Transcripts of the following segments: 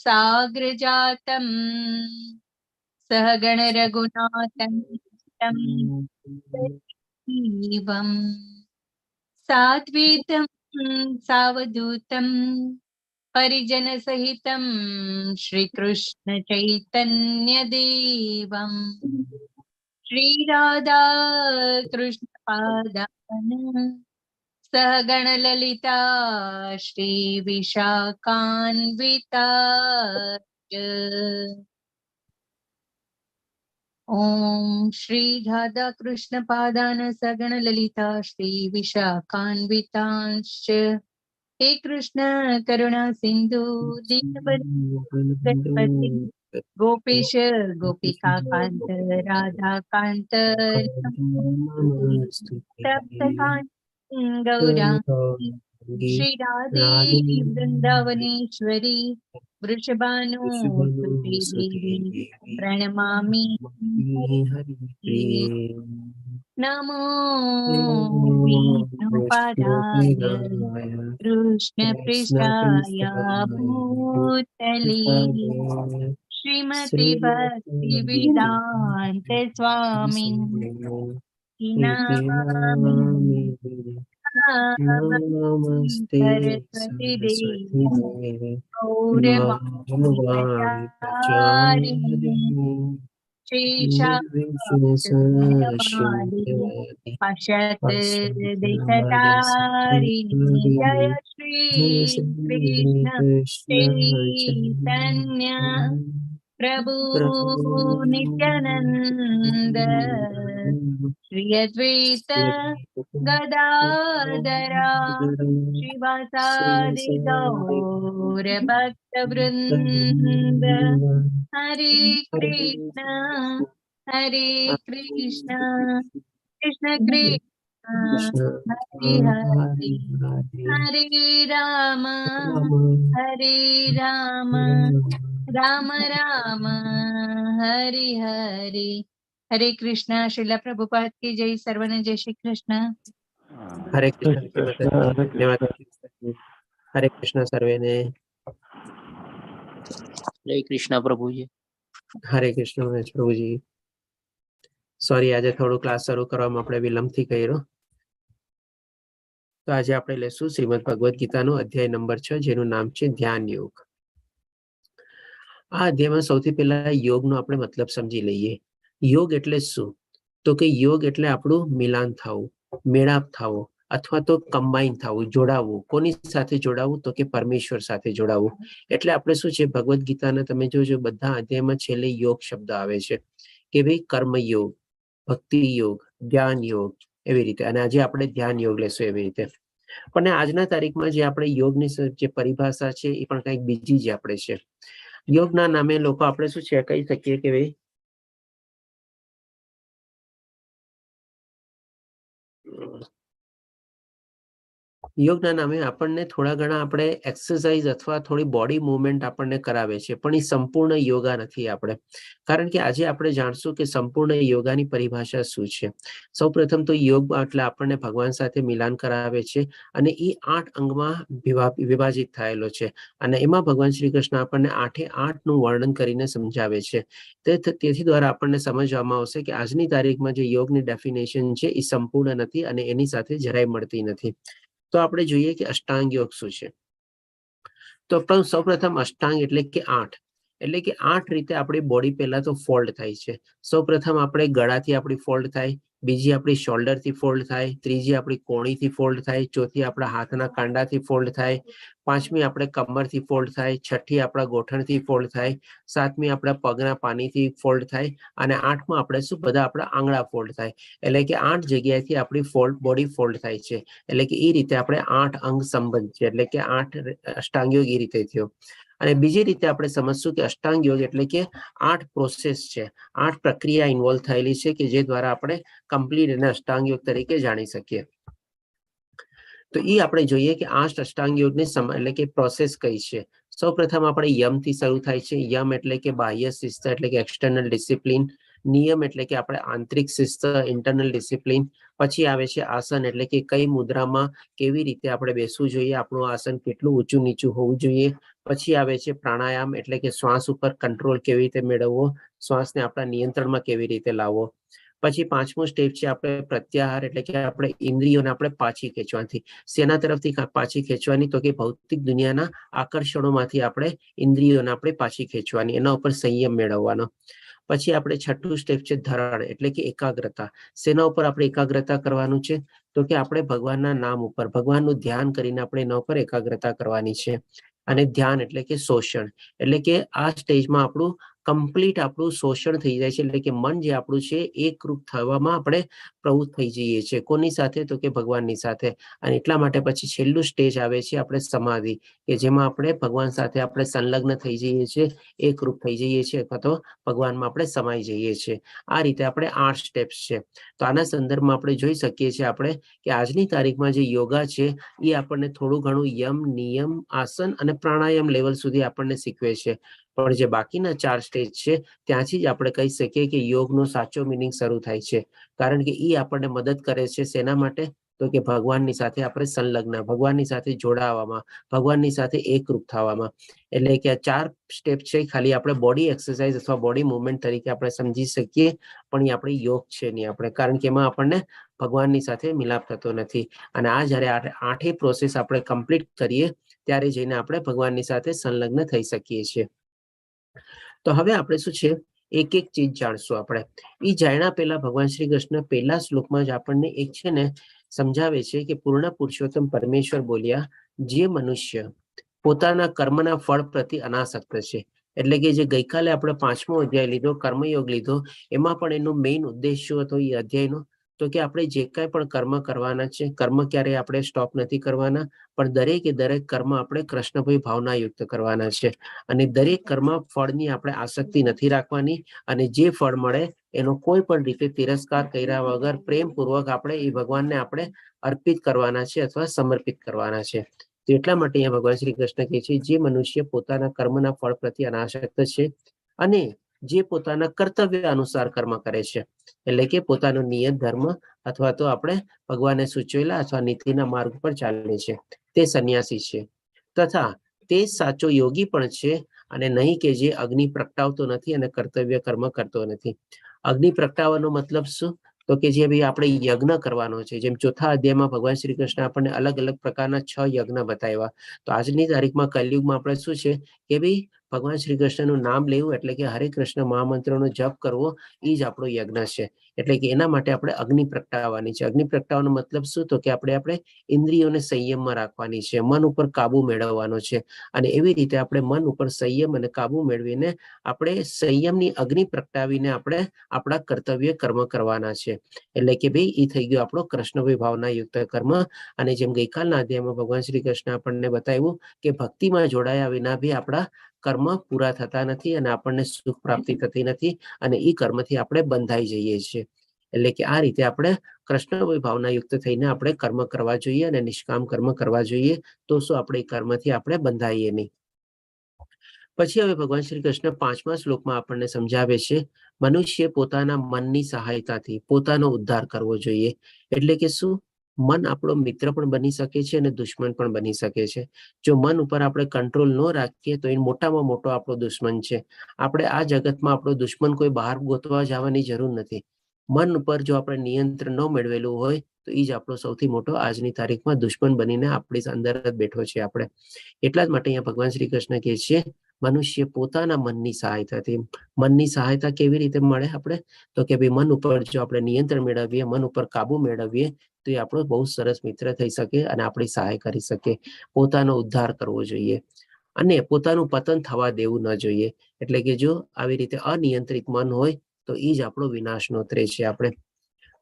साग्रजातं सहगण रघुनाथं तं सजीवम् साद्वैतं सावधूतं परिजन सहितं श्रीकृष्ण चैतन्य देवम् श्रीराधा कृष्ण पादान सहगण ललिता श्री विशाखान्विता ओम श्री राधा कृष्ण पादान सगण ललिता श्री विशाखान्वितांश्च हे कृष्ण करुणा सिंधु दीनबंधु गोपेश गोपिका कांत राधा कांत तप्तकांत गौरांगी श्री राधे वृंदावनेश्वरी वृषभानुसुते देवी प्रणमामि नमो विष्णुपादाय कृष्ण पृष्ठाय भूतले श्रीमति भक्ति वेदांत स्वामिन् नमामि सरस्वती देवी गौरवाणी पश्यत देशतारिणी जय श्री कृष्ण चैतन्य प्रभु नित्यानंद श्री अद्वैत गदाधरा श्रीवासादि गौर भक्त वृंद हरे कृष्ण कृष्ण कृष्ण हरे हरे हरे राम राम राम हरे हरे हरे कृष्ण। श्रीला प्रभुपाद की जय। सर्वने जय श्री कृष्ण। हरे कृष्ण। हरे कृष्ण सर्वेने। हरे कृष्ण प्रभुजी। हरे कृष्ण प्रभुजी। सॉरी आज थोड़ो क्लास शुरू करवामां आपणे विलंबथी कर्यो। तो आज आपणे लेशुं श्रीमद भगवद गीतानो अध्याय नंबर 6 जेनुं नाम छे ध्यान योग। आ अध्यायमां सौथी पहेला योगनो आपणे मतलब समजी लईए। योग एटले शुं? तो के योग एटले आपणुं मिलान थावुं, मेळाप थावो अथवा तो कम्बाइन थावुं, जोडावुं। कोनी साथे जोडावुं? तो के परमेश्वर साथे जोडावुं। एटले आपणे शुं छे भगवद गीताना तमे जोजो बधा अध्यायमां छेल्ले योग शब्द आवे छे के भाई कर्म योग, भक्ति योग, ज्ञान योग एवी रीते। अने आजे आपणे ध्यान योग लेशुं एवी रीते। पण आजना तारीखमां जे आपणे योगनी जे परिभाषा छे ए पण कंईक बीजी ज आपणे छे। योगना नामे लोको आपणे शुं छे कही सकीए के भाई योगना नामे आपणने थोड़ा घणा आपणे एक्सरसाइज अथवा थोड़ी बॉडी मूवमेंट आपणने करावे छे पण ई संपूर्ण योगा नथी आपणे। कारण के आज आपणे जाणशुं के संपूर्ण योगानी परिभाषा शुं छे। सौप्रथम तो योग એટલે આપણને ભગવાન સાથે મિલાન કરાવે છે અને એ 8 અંગમાં વિભાજિત થયેલો છે અને એમાં ભગવાન શ્રી કૃષ્ણ આપણને 8 નું વર્ણન કરીને સમજાવે છે। તેથી દ્વારા આપણને સમજવામાં આવશે કે આજની તારીખમાં જે યોગની ડેફિનેશન છે એ સંપૂર્ણ નથી અને એની સાથે જરાય મળતી નથી। तो આપણે જોઈએ કે અષ્ટાંગ યોગ શું છે। તો સૌપ્રથમ અષ્ટાંગ એટલે કે 8 એટલે કે 8 રીતે આપણી બોડી પહેલા તો ફોલ્ડ થાય છે। સૌપ્રથમ આપણે ગળાથી આપણી ફોલ્ડ થાય, બીજી આપણી શોલ્ડરથી ફોલ્ડ થાય, ત્રીજી આપણી કોણીથી ફોલ્ડ થાય, ચોથી આપણા હાથના કાંડાથી ફોલ્ડ થાય, પાંચમી આપણે કમરથી ફોલ્ડ થાય, છઠ્ઠી આપણા ગોઠણથી ફોલ્ડ થાય, સાતમી આપણા પગના પાનીથી ફોલ્ડ થાય અને આઠમાં આપણે શું બધા આપણા આંગળા ફોલ્ડ થાય। એટલે કે 8 જગ્યાએથી આપણી બોડી ફોલ્ડ થાય છે। એટલે કે એ રીતે આપણે 8 અંગ સંબંધ છે। એટલે કે 8 અષ્ટાંગ યોગ એ રીતે થયો। અને બીજી રીતે આપણે સમજશું કે અષ્ટાંગ યોગ એટલે કે 8 પ્રોસેસ છે, 8 પ્રક્રિયા ઇન્વોલ્વ થયેલી છે કે જે દ્વારા આપણે કમ્પ્લીટ એને અષ્ટાંગ યોગ તરીકે જાણી શકીએ। તો એ આપણે જોઈએ કે 8 અષ્ટાંગ યોગની એટલે કે પ્રોસેસ કઈ છે। સૌપ્રથમ આપણે યમથી શરૂ થાય છે। યમ એટલે કે બાહ્ય શિસ્ત એટલે કે એક્સટર્નલ ડિસિપ્લિન, નિયમ એટલે કે આપણે આંતરિક શિસ્ત ઇન્ટરનલ ડિસિપ્લિન, પછી આવે છે આસન એટલે કે કઈ મુદ્રામાં કેવી રીતે આપણે બેસવું જોઈએ, આપણું આસન કેટલું ઊંચું નીચું હોવું જોઈએ, પછી આવે છે પ્રાણાયામ, એટલે કે શ્વાસ ઉપર કંટ્રોલ કેવી રીતે મેળવવો, શ્વાસને આપણા નિયંત્રણમાં કેવી રીતે લાવવો. પછી 5મું સ્ટેપ છે આપણે પ્રત્યાહાર, એટલે કે આપણે ઇન્દ્રિયોને આપણે પાછી ખેંચવાની. શેના તરફથી પાછી ખેંચવાની? તો કે ભૌતિક દુનિયાના આકર્ષણોમાંથી આપણે ઇન્દ્રિયોને આપણે પાછી ખેંચવાની, એના ઉપર સંયમ મેળવવાનો. પછી આપણે 6થું સ્ટેપ છે ધરણ, એટલે કે એકાગ્રતા. શેના ઉપર આપણે એકાગ્રતા કરવાનું છે? તો કે આપણે ભગવાનના નામ ઉપર, ભગવાનનું ધ્યાન કરીને આપણે એના ઉપર એકાગ્રતા કરવાની છે. અને ધ્યાન એટલે કે શોષણ, એટલે કે આ સ્ટેજમાં આપણું કમ્પ્લીટ આપણું શોષણ થઈ જાય છે, એટલે કે મન જે આપણું છે એકરૂપ થવામાં આપણે પ્રવૃત્ત થઈ જઈએ છીએ. કોની સાથે? તો કે ભગવાનની સાથે. અને એટલા માટે પછી છેલ્લું સ્ટેજ આવે છે આપણે સમાધિ, કે જેમાં આપણે ભગવાન સાથે આપણે સંલગ્ન થઈ જઈએ છીએ, એકરૂપ થઈ જઈએ છીએ, અથવા તો ભગવાનમાં આપણે સમાઈ જઈએ છીએ. આ રીતે આપણે 8 સ્ટેપ્સ છે. તો આના સંદર્ભમાં આપણે જોઈ શકીએ છીએ આપણે કે આજની તારીખમાં જે યોગા છે એ આપણને થોડું ઘણું યમ, નિયમ, આસન અને પ્રાણાયામ લેવલ સુધી આપણને શીખવે છે. પણ જે બાકીના 4 સ્ટેજ છે ત્યાંથી જ આપણે કહી શકીએ કે યોગનો સાચો મિનિંગ શરૂ થાય છે. કારણ કે એ આપણને મદદ કરે છે શેના માટે? તો કે ભગવાનની સાથે આપણે સંલગ્ન, ભગવાનની સાથે જોડાવામાં, ભગવાનની સાથે એકરૂપ થવામાં. એટલે કે આ 4 સ્ટેપ છે ખાલી આપણે બોડી એક્સરસાઇઝ અથવા બોડી મુવમેન્ટ તરીકે આપણે સમજી શકીએ, પણ એ આપણે યોગ છે નહીં આપણે, કારણ કે એમાં આપણને ભગવાનની સાથે મિલાપ થતો નથી. અને આ જ્યારે 8 પ્રોસેસ આપણે કમ્પ્લીટ કરીએ ત્યારે જઈને આપણે ભગવાનની સાથે સંલગ્ન થઈ શકીએ છીએ. તો હવે આપણે શું છે એક એક ચીજ જાણશું આપણે. એ જાણ્યા પહેલા ભગવાન શ્રી કૃષ્ણ પહેલા શ્લોકમાં જ આપણને એક છે ને સમજાવે છે કે પૂર્ણ પુરુષોત્તમ પરમેશ્વર બોલ્યા, જે મનુષ્ય પોતાના કર્મના ફળ પ્રતિ અનાસક્ત છે, એટલે કે જે ગઈકાલે આપણે 5મો અધ્યાય લીધો, કર્મયોગ લીધો, એમાં પણ એનો મેઇન ઉદ્દેશ શું હતો એ અધ્યાયનો? તો કે આપણે જે કાંઈ પણ કર્મ કરવાના છે, કર્મ ક્યારેય આપણે સ્ટોપ નથી કરવાના, પણ દરેકે દરેક કર્મ આપણે કૃષ્ણભાઈ ભાવનાયુક્ત કરવાના છે. અને દરેક કર્મ ફળની આપણે આસક્તિ નથી રાખવાની, અને જે ફળ મળે એનો કોઈ પણ રીતે તિરસ્કાર કર્યા વગર પ્રેમપૂર્વક આપણે એ ભગવાનને આપણે અર્પિત કરવાના છે અથવા સમર્પિત કરવાના છે. તો એટલા માટે અહીંયા ભગવાન શ્રી કૃષ્ણ કહે છે, જે મનુષ્ય પોતાના કર્મના ફળ પ્રત્યે અનાસક્ત છે અને જે પોતાના કર્તવ્ય અનુસાર કર્મ કરે છે, એટલે કે પોતાનો નિયત ધર્મ અથવા તો આપણે ભગવાને સૂચવેલા અથવા નીતિના માર્ગ પર ચાલે છે, તે સંન્યાસી છે. તથા તે સાચો યોગી પણ છે, અને નહીં કે જે અગ્નિ પ્રગટાવતો નથી અને કર્તવ્ય કર્મ કરતો નથી. અગ્નિ પ્રગટાવવાનો મતલબ શું? તો કે જે ભાઈ આપણે યજ્ઞ કરવાનો છે. જેમ 4થા અધ્યાયમાં ભગવાન શ્રી કૃષ્ણ આપણને અલગ અલગ પ્રકારના 6 યજ્ઞ બતાવ્યા. તો આજની તારીખમાં કલયુગમાં આપણે શું છે કે ભાઈ ભગવાન શ્રી કૃષ્ણનું નામ લેવું, એટલે કે હરે કૃષ્ણ મહામંત્રનો જપ કરવો, એ જ આપણો યજ્ઞ છે. એટલે કે એના માટે આપણે અગ્નિ પ્રગટાવવાની છે. અગ્નિ પ્રગટાવવાનો મતલબ શું? તો કે આપણે ઇન્દ્રિયોને સંયમમાં રાખવાની છે, મન ઉપર કાબુ મેળવવાનો છે. અને એવી રીતે આપણે મન ઉપર સંયમ અને કાબુ મેળવીને આપણે સંયમની અગ્નિ પ્રગટાવીને આપણે આપણા કર્તવ્ય કર્મ કરવાના છે. એટલે કે ભાઈ એ થઈ ગયો આપણો કૃષ્ણભાઈ ભાવના યુક્ત કર્મ. અને જેમ ગઈકાલના અધ્યાયમાં ભગવાન શ્રી કૃષ્ણ આપણને બતાવ્યું કે ભક્તિમાં જોડાયા વિના બી આપણા કર્મ પૂરા થતા નથી અને આપણને સુખ પ્રાપ્તિ થતી નથી, અને એ કર્મથી આપણે બંધાઈ જઈએ છીએ. એટલે કે આ રીતે આપણે કૃષ્ણભાઈ ભાવના યુક્ત થઈને આપણે કર્મ કરવા જોઈએ અને નિષ્કામ કર્મ કરવા જોઈએ. તો શું આપણે એ કર્મથી આપણે બંધાઈએ નહીં. પછી હવે ભગવાન શ્રી કૃષ્ણ 5મા શ્લોકમાં આપણને સમજાવે છે, મનુષ્ય પોતાના મનની સહાયતાથી પોતાનો ઉદ્ધાર કરવો જોઈએ. એટલે કે શું? મન આપણો મિત્ર પણ બની શકે છે અને દુશ્મન પણ બની શકે છે. જો મન ઉપર આપણે કંટ્રોલ ન રાખીએ તો એ મોટામાં મોટો આપણો દુશ્મન છે. આપણે આ જગતમાં આપણો દુશ્મન કોઈ બહાર ગોતવા જવાની જરૂર નથી. મન ઉપર જો આપણે નિયંત્રણ ન મેળવેલું હોય તો એ જ આપણો સૌથી મોટો આજની તારીખમાં દુશ્મન બનીને આપણી અંદર જ બેઠો છે આપણે. એટલા જ માટે અહીંયા ભગવાન શ્રી કૃષ્ણ કહે છે, મનુષ્ય પોતાના મનની સહાયતાથી. મનની સહાયતા કેવી રીતે મળે આપણે? તો કે ભાઈ મન ઉપર જો આપણે નિયંત્રણ મેળવીએ, મન ઉપર કાબુ મેળવીએ, તો એ આપણો બહુ સરસ મિત્ર થઈ શકે અને આપણી સહાય કરી શકે. પોતાનો ઉદ્ધાર કરવો જોઈએ અને પોતાનું પતન થવા દેવું ન જોઈએ. એટલે કે જો આવી રીતે અનિયંત્રિત મન હોય તો એ જ આપણો વિનાશ નોતરે છે. આપણે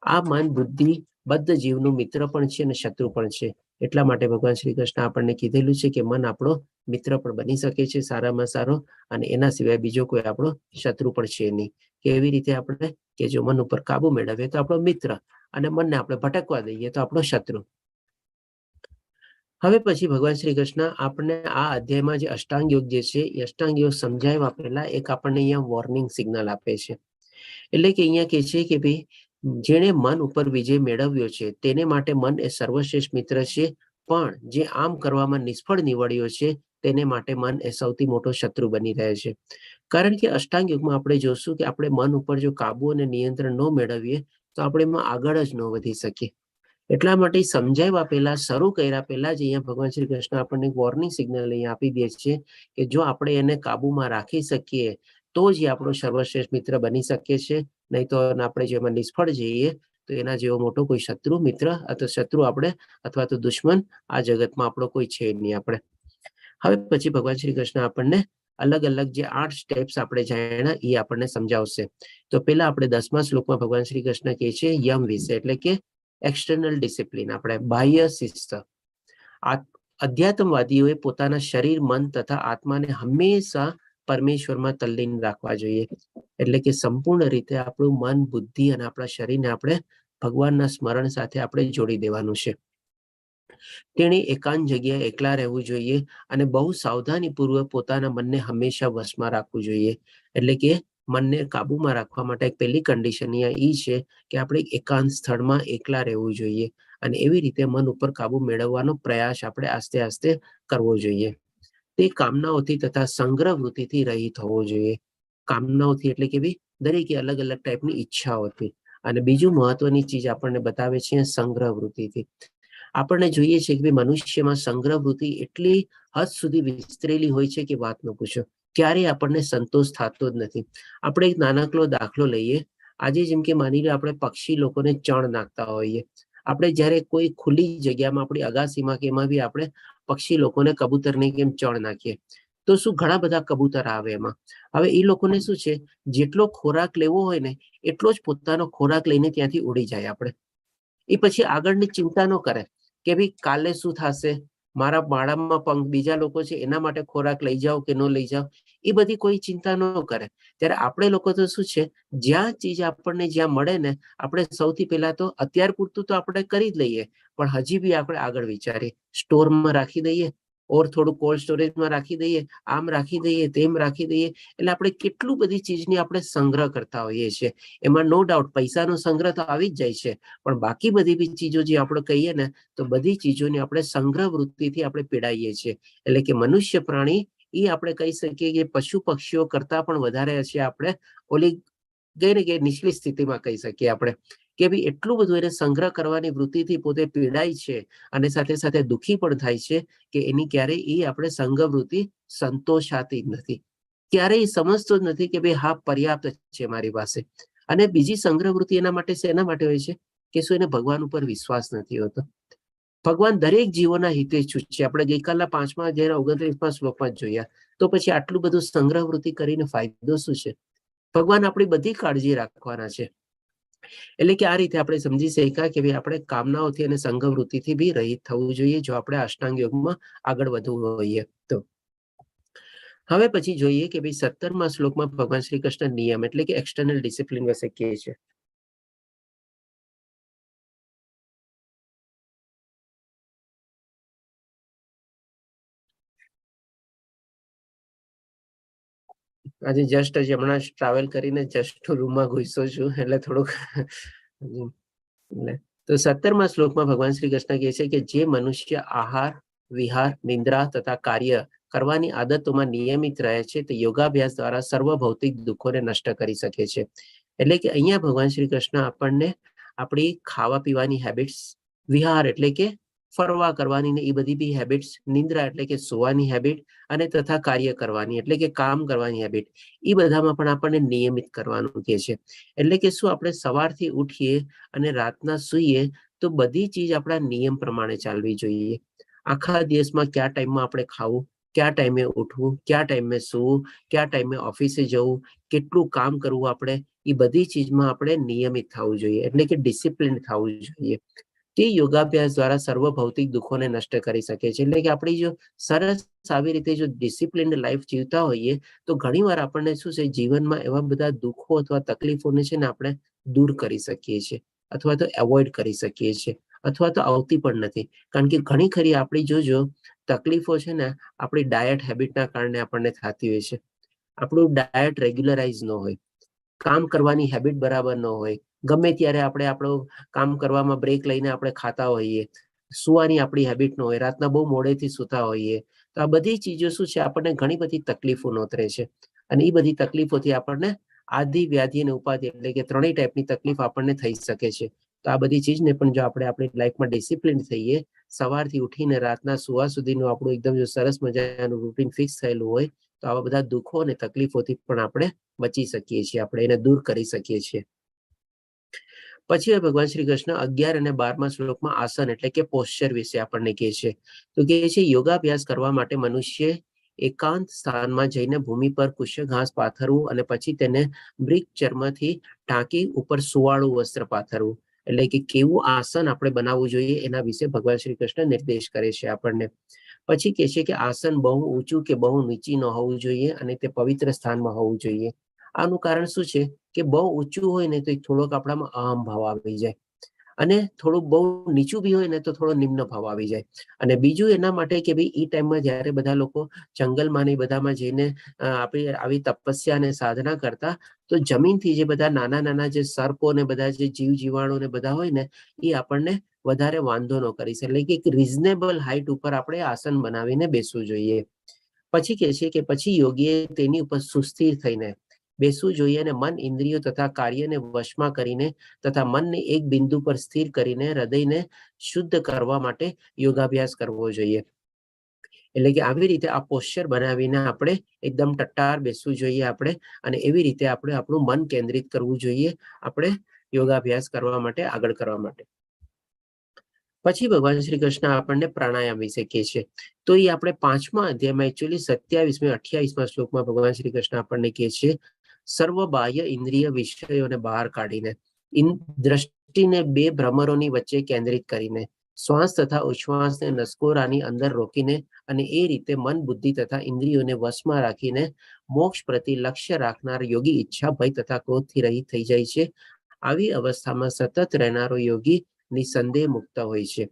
આ મન બુદ્ધિ બદ્ધ જીવનું મિત્ર પણ છે અને શત્રુ પણ છે. એટલા માટે ભગવાન શ્રી કૃષ્ણ આપણને કીધેલું છે કે મન આપણો મિત્ર પણ બની શકે છે સારામાં સારો, અને એના સિવાય બીજો કોઈ આપણો શત્રુ પણ છે નહીં. કે એવી રીતે આપણે કે જો મન ઉપર કાબુ મેળવીએ તો આપણો મિત્ર, અને મનને આપણે ભટકવા દઈએ તો આપણો શત્રુ. હવે પછી ભગવાન શ્રી કૃષ્ણ આપણને આ અધ્યાયમાં જે અષ્ટાંગ યોગ જે છે એ અષ્ટાંગ યોગ સમજાવવા પહેલા એક આપણને અહીંયા વોર્નિંગ સિગ્નલ આપે છે. એટલે કે અહીંયા કહે છે કે ભાઈ જેણે મન ઉપર વિજય મેળવ્યો છે તેને માટે મન એ સર્વશ્રેષ્ઠ મિત્ર છે, પણ જે આમ કરવામાં નિષ્ફળ નીવડ્યો છે તેને માટે મન એ સૌથી મોટો શત્રુ બની રહે છે. કારણ કે અષ્ટાંગ યોગમાં આપણે જોશું કે આપણે મન ઉપર જો કાબુ અને નિયંત્રણ ન મેળવીએ તો આપણે એમાં આગળ જ ન વધી શકીએ. એટલા માટે સમજાવ્યા પહેલા, શરૂ કર્યા પહેલા જ અહીંયા ભગવાન શ્રી કૃષ્ણ આપણને વોર્નિંગ સિગ્નલ અહીંયા આપી દે છે કે જો આપણે એને કાબુમાં રાખી શકીએ તો જ એ આપણો સર્વશ્રેષ્ઠ મિત્ર બની શકે છે. નહીં તો આપણે જેમાં નિષ્ફળ જઈએ તો એના જેવો મોટો કોઈ શત્રુ મિત્ર અથવા શત્રુ આપણે અથવા તો દુશ્મન આ જગતમાં આપણો કોઈ છે નહીં. આપણે હવે પછી ભગવાન શ્રી કૃષ્ણ આપણને અલગ અલગ જે 8 સ્ટેપ્સ આપણે જાણ્યા એ આપણને સમજાવશે. તો પહેલા આપણે 10મા શ્લોકમાં ભગવાન શ્રી કૃષ્ણ કહે છે યમ વિશે, એટલે કે એક્સટર્નલ ડિસિપ્લિન, આપણે બાહ્ય શિસ્ત. અધ્યાત્મવાદીઓએ પોતાના શરીર, મન તથા આત્માને હંમેશા પરમેશ્વરમાં તલ્લીન રાખવા જોઈએ. એટલે કે સંપૂર્ણ રીતે આપણું મન, બુદ્ધિ અને આપણા શરીરને આપણે ભગવાનના સ્મરણ સાથે આપણે જોડી દેવાનું છે. તેણે એકાંત જગ્યાએ એકલા રહેવું જોઈએ અને બહુ સાવધાનીપૂર્વક પોતાના મનને હંમેશા વશમાં રાખવું જોઈએ. એટલે કે મનને કાબુમાં રાખવા માટે પહેલી કન્ડિશન એ છે કે આપણે એકાંત સ્થળમાં એકલા રહેવું જોઈએ અને એવી રીતે મન ઉપર કાબુ મેળવવાનો પ્રયાસ આપણે આસ્તે આસ્તે કરવો જોઈએ. તે કામનાઓથી તથા સંગ્રહ વૃત્તિથી રહિત હોવો જોઈએ. કામનાઓથી એટલે કે દરેકે અલગ અલગ ટાઈપની ઈચ્છાઓથી. અને બીજું મહત્વની ચીજ આપણને બતાવે છે સંગ્રહ વૃત્તિથી. આપણને જોઈએ છે કે મનુષ્યમાં સંગ્રહ વૃત્તિ એટલી હદ સુધી વિસ્તરેલી હોય છે કે વાત ન પૂછો. ક્યારેય આપણને સંતોષ થતો જ નથી. આપણે એક નાનકડો દાખલો લઈએ. આજે જેમ કે માની લો આપણે પક્ષી લોકોને ચણ નાખતા હોઈએ. આપણે જ્યારે કોઈ ખુલ્લી જગ્યામાં આપણી અગાસીમાં કે એમાં બી આપણે પક્ષી લોકોને કબૂતરને કેમ ચણ નાખીએ તો શું ઘણા બધા કબૂતર આવે એમાં. હવે એ લોકોને શું છે, જેટલો ખોરાક લેવો હોય ને એટલો જ પોતાનો ખોરાક લઈને ત્યાંથી ઉડી જાય. આપણે એ પછી આગળની ચિંતા ન કરે કે ભાઈ કાલે શું થશે, મારા માળામાં બીજા લોકો છે એના માટે ખોરાક લઈ જાઓ કે ન લઈ જાઓ, એ બધી કોઈ ચિંતા ન કરે. ત્યારે આપણે લોકો તો શું છે, જ્યાં ચીજ આપણને જ્યાં મળે ને આપણે સૌથી પહેલા તો અત્યાર પૂરતું તો આપણે કરી જ લઈએ, પણ હજી બી આપણે આગળ વિચારીએ. સ્ટોરમાં રાખી દઈએ, ઓર થોડું કોલ્ડ સ્ટોરેજમાં રાખી દઈએ, આમ રાખી દઈએ, તેમ રાખી દઈએ. એટલે આપણે કેટલું બધી ચીજની આપણે સંગ્રહ કરતા હોઈએ છીએ. એમાં નો ડાઉટ પૈસાનો સંગ્રહ તો આવી જ જાય છે, પણ બાકી બધી બી ચીજો જે આપણે કહીએ ને તો બધી ચીજોની આપણે સંગ્રહ વૃત્તિથી આપણે પીડાઈએ છીએ. એટલે કે મનુષ્ય પ્રાણી એ આપણે કહી શકીએ કે પશુ પક્ષીઓ કરતા પણ વધારે છે આપણે ઓલી ગઈ નીચલી સ્થિતિમાં કહી શકીએ આપણે કે ભાઈ એટલું બધું એને સંગ્રહ કરવાની વૃત્તિથી પોતે પીડાય છે અને સાથે સાથે દુઃખી પણ થાય છે કે એની ક્યારેય એ આપણે સંગ્રહ વૃત્તિ સંતોષાતી જ નથી. ક્યારેય સમજતો જ નથી કે ભાઈ હા પર્યાપ્ત છે મારી પાસે. અને બીજી સંગ્રહ વૃત્તિ એના માટે શેના માટે હોય છે કે શું એને ભગવાન ઉપર વિશ્વાસ નથી હોતો. ભગવાન દરેક જીવોના હિતેચ્છુ છે. આપણે ગઈકાલના 5મા અધ્યાયના 29મા શ્લોકમાં જ જોયા. તો પછી આટલું બધું સંગ્રહ વૃત્તિ કરીને ફાયદો શું છે? ભગવાન આપણી બધી કાળજી રાખવાના છે. એટલે કે આ રીતે આપણે સમજી શક્યા કે ભાઈ આપણે કામનાઓથી અને સંગ્રહ વૃત્તિથી બી રહિત થવું જોઈએ જો આપણે અષ્ટાંગ યોગમાં આગળ વધવું હોઈએ તો. હવે પછી જોઈએ કે ભાઈ 17મા શ્લોકમાં ભગવાન શ્રી કૃષ્ણ નિયમ એટલે કે એક્સટર્નલ ડિસિપ્લિન વિશે કહે છે. આજે જસ્ટ હમણાં ટ્રાવેલ કરીને જસ્ટ રૂમમાં ઘૂસ્યો છું એટલે થોડુંક તો 17મા શ્લોકમાં ભગવાન શ્રી કૃષ્ણ કહે છે કે જે મનુષ્ય આહાર, વિહાર, નિંદ્રા તથા કાર્ય કરવાની આદતોમાં નિયમિત રહે છે તે યોગાભ્યાસ દ્વારા સર્વ ભૌતિક દુઃખોને નષ્ટ કરી શકે છે. એટલે કે અહીંયા ભગવાન શ્રી કૃષ્ણ આપણને આપણી ખાવા પીવાની હેબિટ્સ, વિહાર એટલે કે ફરવા કરવાની ને એ બધી બી હેબિટ્સ, નિંદ્રા એટલે કે સુવાની હેબિટ અને તથા કાર્ય કરવાની એટલે કે કામ કરવાની હેબિટ, એ બધામાં પણ આપણને નિયમિત કરવાનું કહે છે. એટલે કે શું આપણે સવારથી ઉઠીએ અને રાતના સૂઈએ તો બધી ચીજ આપણા નિયમ પ્રમાણે ચાલવી જોઈએ. આખા દિવસમાં કયા ટાઈમમાં આપણે ખાવું, કયા ટાઈમે ઉઠવું, કયા ટાઈમે સૂવું, કયા ટાઈમે ઓફિસે જવું, કેટલું કામ કરવું, આપણે એ બધી ચીજમાં આપણે નિયમિત થવું જોઈએ એટલે કે ડિસિપ્લિન થવું જોઈએ. તે યોગાભ્યાસ દ્વારા સર્વ ભૌતિક દુઃખોને નષ્ટ કરી શકે છે. એટલે કે આપણી જો સરસ આવી રીતે જો ડિસિપ્લિન લાઈફ જીવતા હોઈએ તો ઘણીવાર આપણને શું છે જીવનમાં એવા બધા દુઃખો અથવા તકલીફોને છે ને આપણે દૂર કરી શકીએ છીએ અથવા તો એવોઇડ કરી શકીએ છીએ અથવા તો આવતી પણ નથી. કારણ કે ઘણી ખરી આપણી જોજો તકલીફો છે ને આપણી ડાયટ હેબિટના કારણે આપણને થતી હોય છે. આપણું ડાયટ રેગ્યુલરાઇઝ ન હોય, કામ કરવાની હેબિટ બરાબર ન હોય, ગમે ત્યારે આપણે આપણું કામ કરવામાં બ્રેક લઈને આપણે ખાતા હોઈએ, સુવાની આપણી હેબિટ ન હોય, રાતના બહુ મોડેથી સૂતા હોઈએ, તો આ બધી ચીજો શું છે, આપણને ઘણી બધી તકલીફો નોતરે છે, અને એ બધી તકલીફોથી આપણને આદિ, વ્યાધિ અને ઉપાધિ એટલે કે ત્રણેય ટાઈપની તકલીફ આપણને થઈ શકે છે. તો આ બધી ચીજને પણ જો આપણે આપણી લાઈફમાં ડિસિપ્લિન થઈએ, સવારથી ઉઠીને રાતના સુવા સુધીનું આપણું એકદમ જો સરસ મજાનું રૂટીન ફિક્સ થયેલું હોય, તો આવા બધા દુઃખો અને તકલીફોથી પણ આપણે બચી શકીએ છીએ, આપણે એને દૂર કરી શકીએ છીએ. પછી ભગવાન શ્રી કૃષ્ણ 11 અને 12મા શ્લોકમાં આસન એટલે કે પોસ્ચર વિશે આપણને કહે છે. તો કહે છે, યોગાભ્યાસ કરવા માટે મનુષ્ય એકાંત સ્થાનમાં જઈને ભૂમિ પર કુશ ઘાસ પાથરવું અને પછી તેને મૃગ ચર્મથી ઢાંકી ઉપર સુવાળું વસ્ત્ર પાથરવું. એટલે કે કેવું આસન આપણે બનાવવું જોઈએ એના વિશે ભગવાન શ્રી કૃષ્ણ નિર્દેશ કરે છે આપણને. પછી કહે છે કે આસન બહુ ઊંચું કે બહુ નીચી ન હોવું જોઈએ અને તે પવિત્ર સ્થાનમાં હોવું જોઈએ. આનું કારણ શું છે કે બહુ ઊંચું હોય ને તો થોડોક આપણામાં અહમ ભાવ આવી જાય, અને થોડું બહુ નીચું બી હોય ને તો થોડો નિમ્ન ભાવ આવી જાય. અને બીજું એના માટે કે ભાઈ એ ટાઈમમાં જયારે બધા લોકો જંગલમાં ને બધામાં જઈને આપણે આવી તપસ્યા અને સાધના કરતા, તો જમીનથી જે બધા નાના નાના જે સર્પો ને બધા જે જીવ જીવાણુ ને બધા હોય ને, એ આપણને વધારે વાંધો ન કરી શકે. એટલે કે એક રિઝનેબલ હાઈટ ઉપર આપણે આસન બનાવીને બેસવું જોઈએ. પછી કહે છે કે પછી યોગીએ તેની ઉપર સુસ્થિર થઈને બેસવું જોઈએ અને મન, ઇન્દ્રિયો તથા કાર્યને વશમાં કરીને તથા મનને એક બિંદુ પર સ્થિર કરીને હૃદયને શુદ્ધ કરવા માટે યોગાભ્યાસ કરવો જોઈએ. એટલે કે આવી રીતે આ પોસ્ચર બનાવીને આપણે એકદમ ટટ્ટાર બેસવું જોઈએ આપણે, અને એવી રીતે આપણે આપણું મન કેન્દ્રિત કરવું જોઈએ આપણે યોગાભ્યાસ કરવા માટે, આગળ કરવા માટે. પછી ભગવાન શ્રી કૃષ્ણ આપણને પ્રાણાયામ વિશે કહે છે. તો એ આપણે 5મા અધ્યાયમાં એકચ્યુઅલી 27 28મા શ્લોકમાં ભગવાન શ્રી કૃષ્ણ આપણને કહે છે, સર્વ બાહ્ય ઇન્દ્રિય વિષયોને બહાર કાઢીને દ્રષ્ટિને 2 ભ્રમરોની વચ્ચે કેન્દ્રિત કરીને શ્વાસ તથા ઉચ્છ્વાસને નસકોરાની અંદર રોકીને અને એ રીતે મન, બુદ્ધિ તથા ઇન્દ્રિયોને વશમાં રાખીને મોક્ષ પ્રતિ લક્ષ્ય રાખનાર યોગી ઈચ્છા, ભય તથા ક્રોધથી રહિત થઈ જાય છે. આવી અવસ્થામાં સતત રહેનારો યોગી નિસંદેહ મુક્ત હોય છે.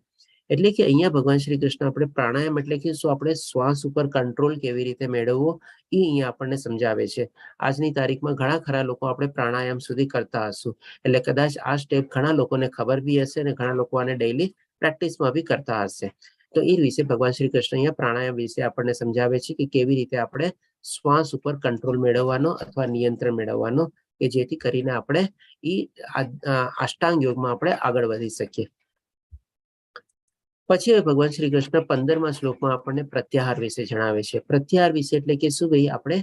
એટલે કે અહીંયા ભગવાન શ્રી કૃષ્ણ આપણે પ્રાણાયામ એટલે કે શું, આપણે શ્વાસ ઉપર કંટ્રોલ કેવી રીતે મેળવવો એ અહીંયા આપણને સમજાવે છે. આજની તારીખમાં ઘણા ખરા લોકો આપણે પ્રાણાયામ સુધી કરતા હશું, એટલે કદાચ આ સ્ટેપ ઘણા લોકોને ખબર બી હશે અને ઘણા લોકો આને ડેઈલી પ્રેક્ટિસમાં બી કરતા હશે. તો એ વિશે ભગવાન શ્રી કૃષ્ણ અહીંયા પ્રાણાયામ વિશે આપણને સમજાવે છે કે કેવી રીતે આપણે શ્વાસ ઉપર કંટ્રોલ મેળવવાનો અથવા નિયંત્રણ મેળવવાનો, કે જેથી કરીને આપણે અષ્ટાંગ યોગમાં આપણે આગળ વધી શકીએ. પછી ભગવાન શ્રી કૃષ્ણ 15મા શ્લોકમાં આપણને પ્રત્યાહાર વિશે જણાવે છે. પ્રત્યાહાર વિશે એટલે કે શું ભાઈ, આપણે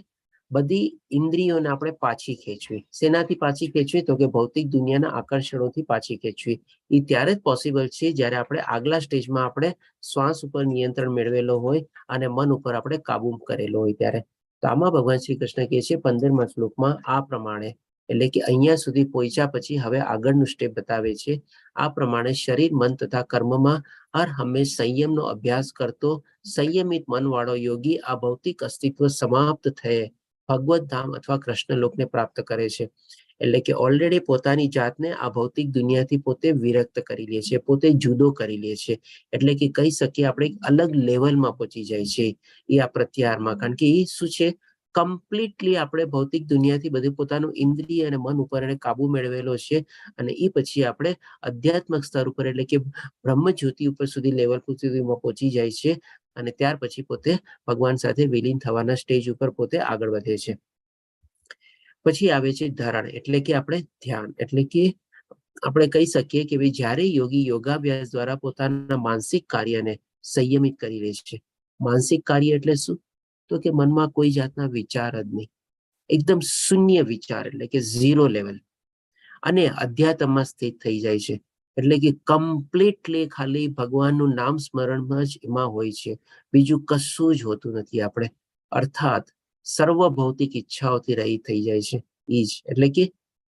બધી ઇન્દ્રિયોને આપણે પાછી ખેંચવી. શેનાથી પાછી ખેંચવી? તો કે ભૌતિક દુનિયાના આકર્ષણોથી પાછી ખેંચવી. એ ત્યારે જ પોસિબલ છે જ્યારે આપણે આગલા સ્ટેજમાં આપણે શ્વાસ ઉપર નિયંત્રણ મેળવેલો હોય અને મન ઉપર આપણે કાબુ કરેલો હોય ત્યારે. તો આમાં ભગવાન શ્રી કૃષ્ણ કહે છે 15મા શ્લોકમાં આ પ્રમાણે, એટલે કે અહીંયા સુધી પહોંચ્યા પછી હવે આગળનું સ્ટેપ બતાવે છે. આ પ્રમાણે શરીર, મન તથા કર્મમાં હર હંમેશ સંયમનો અભ્યાસ કરતો સંયમિત મનવાળો યોગી આ ભૌતિક અસ્તિત્વ સમાપ્ત થયે ભગવત ધામ અથવા કૃષ્ણ લોકને પ્રાપ્ત કરે છે. એટલે કે ઓલરેડી પોતાની જાતને આ ભૌતિક દુનિયાથી પોતે વિરક્ત કરી લે છે, પોતે જુદો કરી લે છે. એટલે કે કહી શકીએ આપણે અલગ લેવલમાં પહોંચી જાય છે એ આ પ્રત્યાહારમાં. કારણ કે એ શું છે, કમ્પ્લીટલી આપણે ભૌતિક દુનિયાથી બધું પોતાનું ઇન્દ્રિય અને મન ઉપર એને કાબુ મેળવેલો છે, અને એ પછી આપણે આધ્યાત્મિક સ્તર ઉપર એટલે કે બ્રહ્મ જ્યોતિ ઉપર સુધી લેવલ સુધીમાં પહોંચી જાય છે, અને ત્યાર પછી પોતે ભગવાન સાથે વિલીન થવાના સ્ટેજ ઉપર પોતે આગળ વધે છે. પછી આવે છે ધારણ, એટલે કે આપણે ધ્યાન. એટલે કે આપણે કહી શકીએ કે ભાઈ જ્યારે યોગી યોગાભ્યાસ દ્વારા પોતાના માનસિક કાર્યને સંયમિત કરી લે છે. માનસિક કાર્ય એટલે શું? તો કે મનમાં કોઈ જાતના વિચાર જ નહીં, એકદમ શૂન્ય વિચાર, એટલે કે 0 લેવલ, અને અધ્યાત્મમાં સ્થિત થઈ જાય છે. એટલે કે કમ્પ્લીટલી ખાલી ભગવાનનું નામ સ્મરણમાં જ એમાં હોય છે, બીજું કશું જ હોતું નથી આપણે. અર્થાત સર્વ ભૌતિક ઈચ્છાઓથી રહિત થઈ જાય છે. એ જ એટલે કે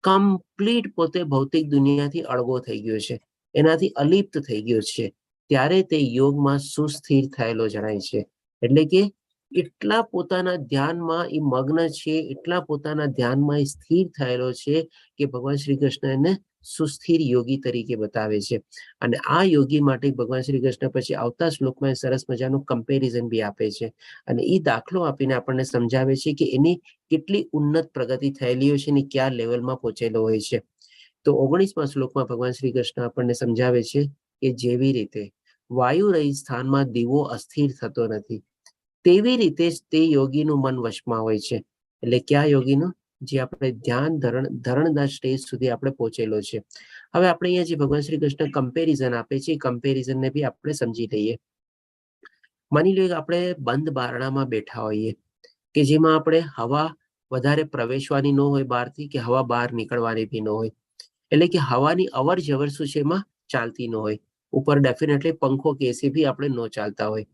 કમ્પ્લીટ પોતે ભૌતિક દુનિયાથી અળગો થઈ ગયો છે, એનાથી અલિપ્ત થઈ ગયો છે. ત્યારે તે યોગમાં સુસ્થિર થયેલો જણાય છે. એટલે કે એટલા પોતાના ધ્યાનમાં એ મગ્ન છે, એટલા પોતાના ધ્યાનમાં એ સ્થિર થયેલો છે કે ભગવાન શ્રી કૃષ્ણ એને સુસ્થિર યોગી તરીકે બતાવે છે. અને આ યોગી માટે ભગવાન શ્રી કૃષ્ણ પછી આવતા શ્લોકમાં સરસ મજાનું કમ્પેરિઝન બી આપે છે, અને એ દાખલો આપીને આપણને સમજાવે છે કે એની કેટલી ઉન્નત પ્રગતિ થયેલી હોય છે અને કયા લેવલમાં પહોંચેલો હોય છે. તો 19મા શ્લોકમાં ભગવાન શ્રી કૃષ્ણ આપણને સમજાવે છે કે જેવી રીતે વાયુ રહિત સ્થાનમાં દીવો અસ્થિર થતો નથી, તેવી રીતે જ તે યોગીનું મન વશમાં હોય છે. એટલે કયા યોગીનું? જે આપણે ધ્યાન ધરણના સ્ટેજ સુધી આપણે પહોંચેલો છે. હવે આપણે અહીંયા જે ભગવાન શ્રી કૃષ્ણ કમ્પેરિઝન આપે છે એ કમ્પેરિઝનને બી આપણે સમજી લઈએ. માની લો કે આપણે બંધ બારણામાં બેઠા હોઈએ કે જેમાં આપણે હવા વધારે પ્રવેશવાની ન હોય બહારથી, કે હવા બહાર નીકળવાની બી ન હોય. એટલે કે હવાની અવર જવર શું છે એમાં ચાલતી ન હોય. ઉપર ડેફિનેટલી પંખો કે એસી બી આપણે ન ચાલતા હોય.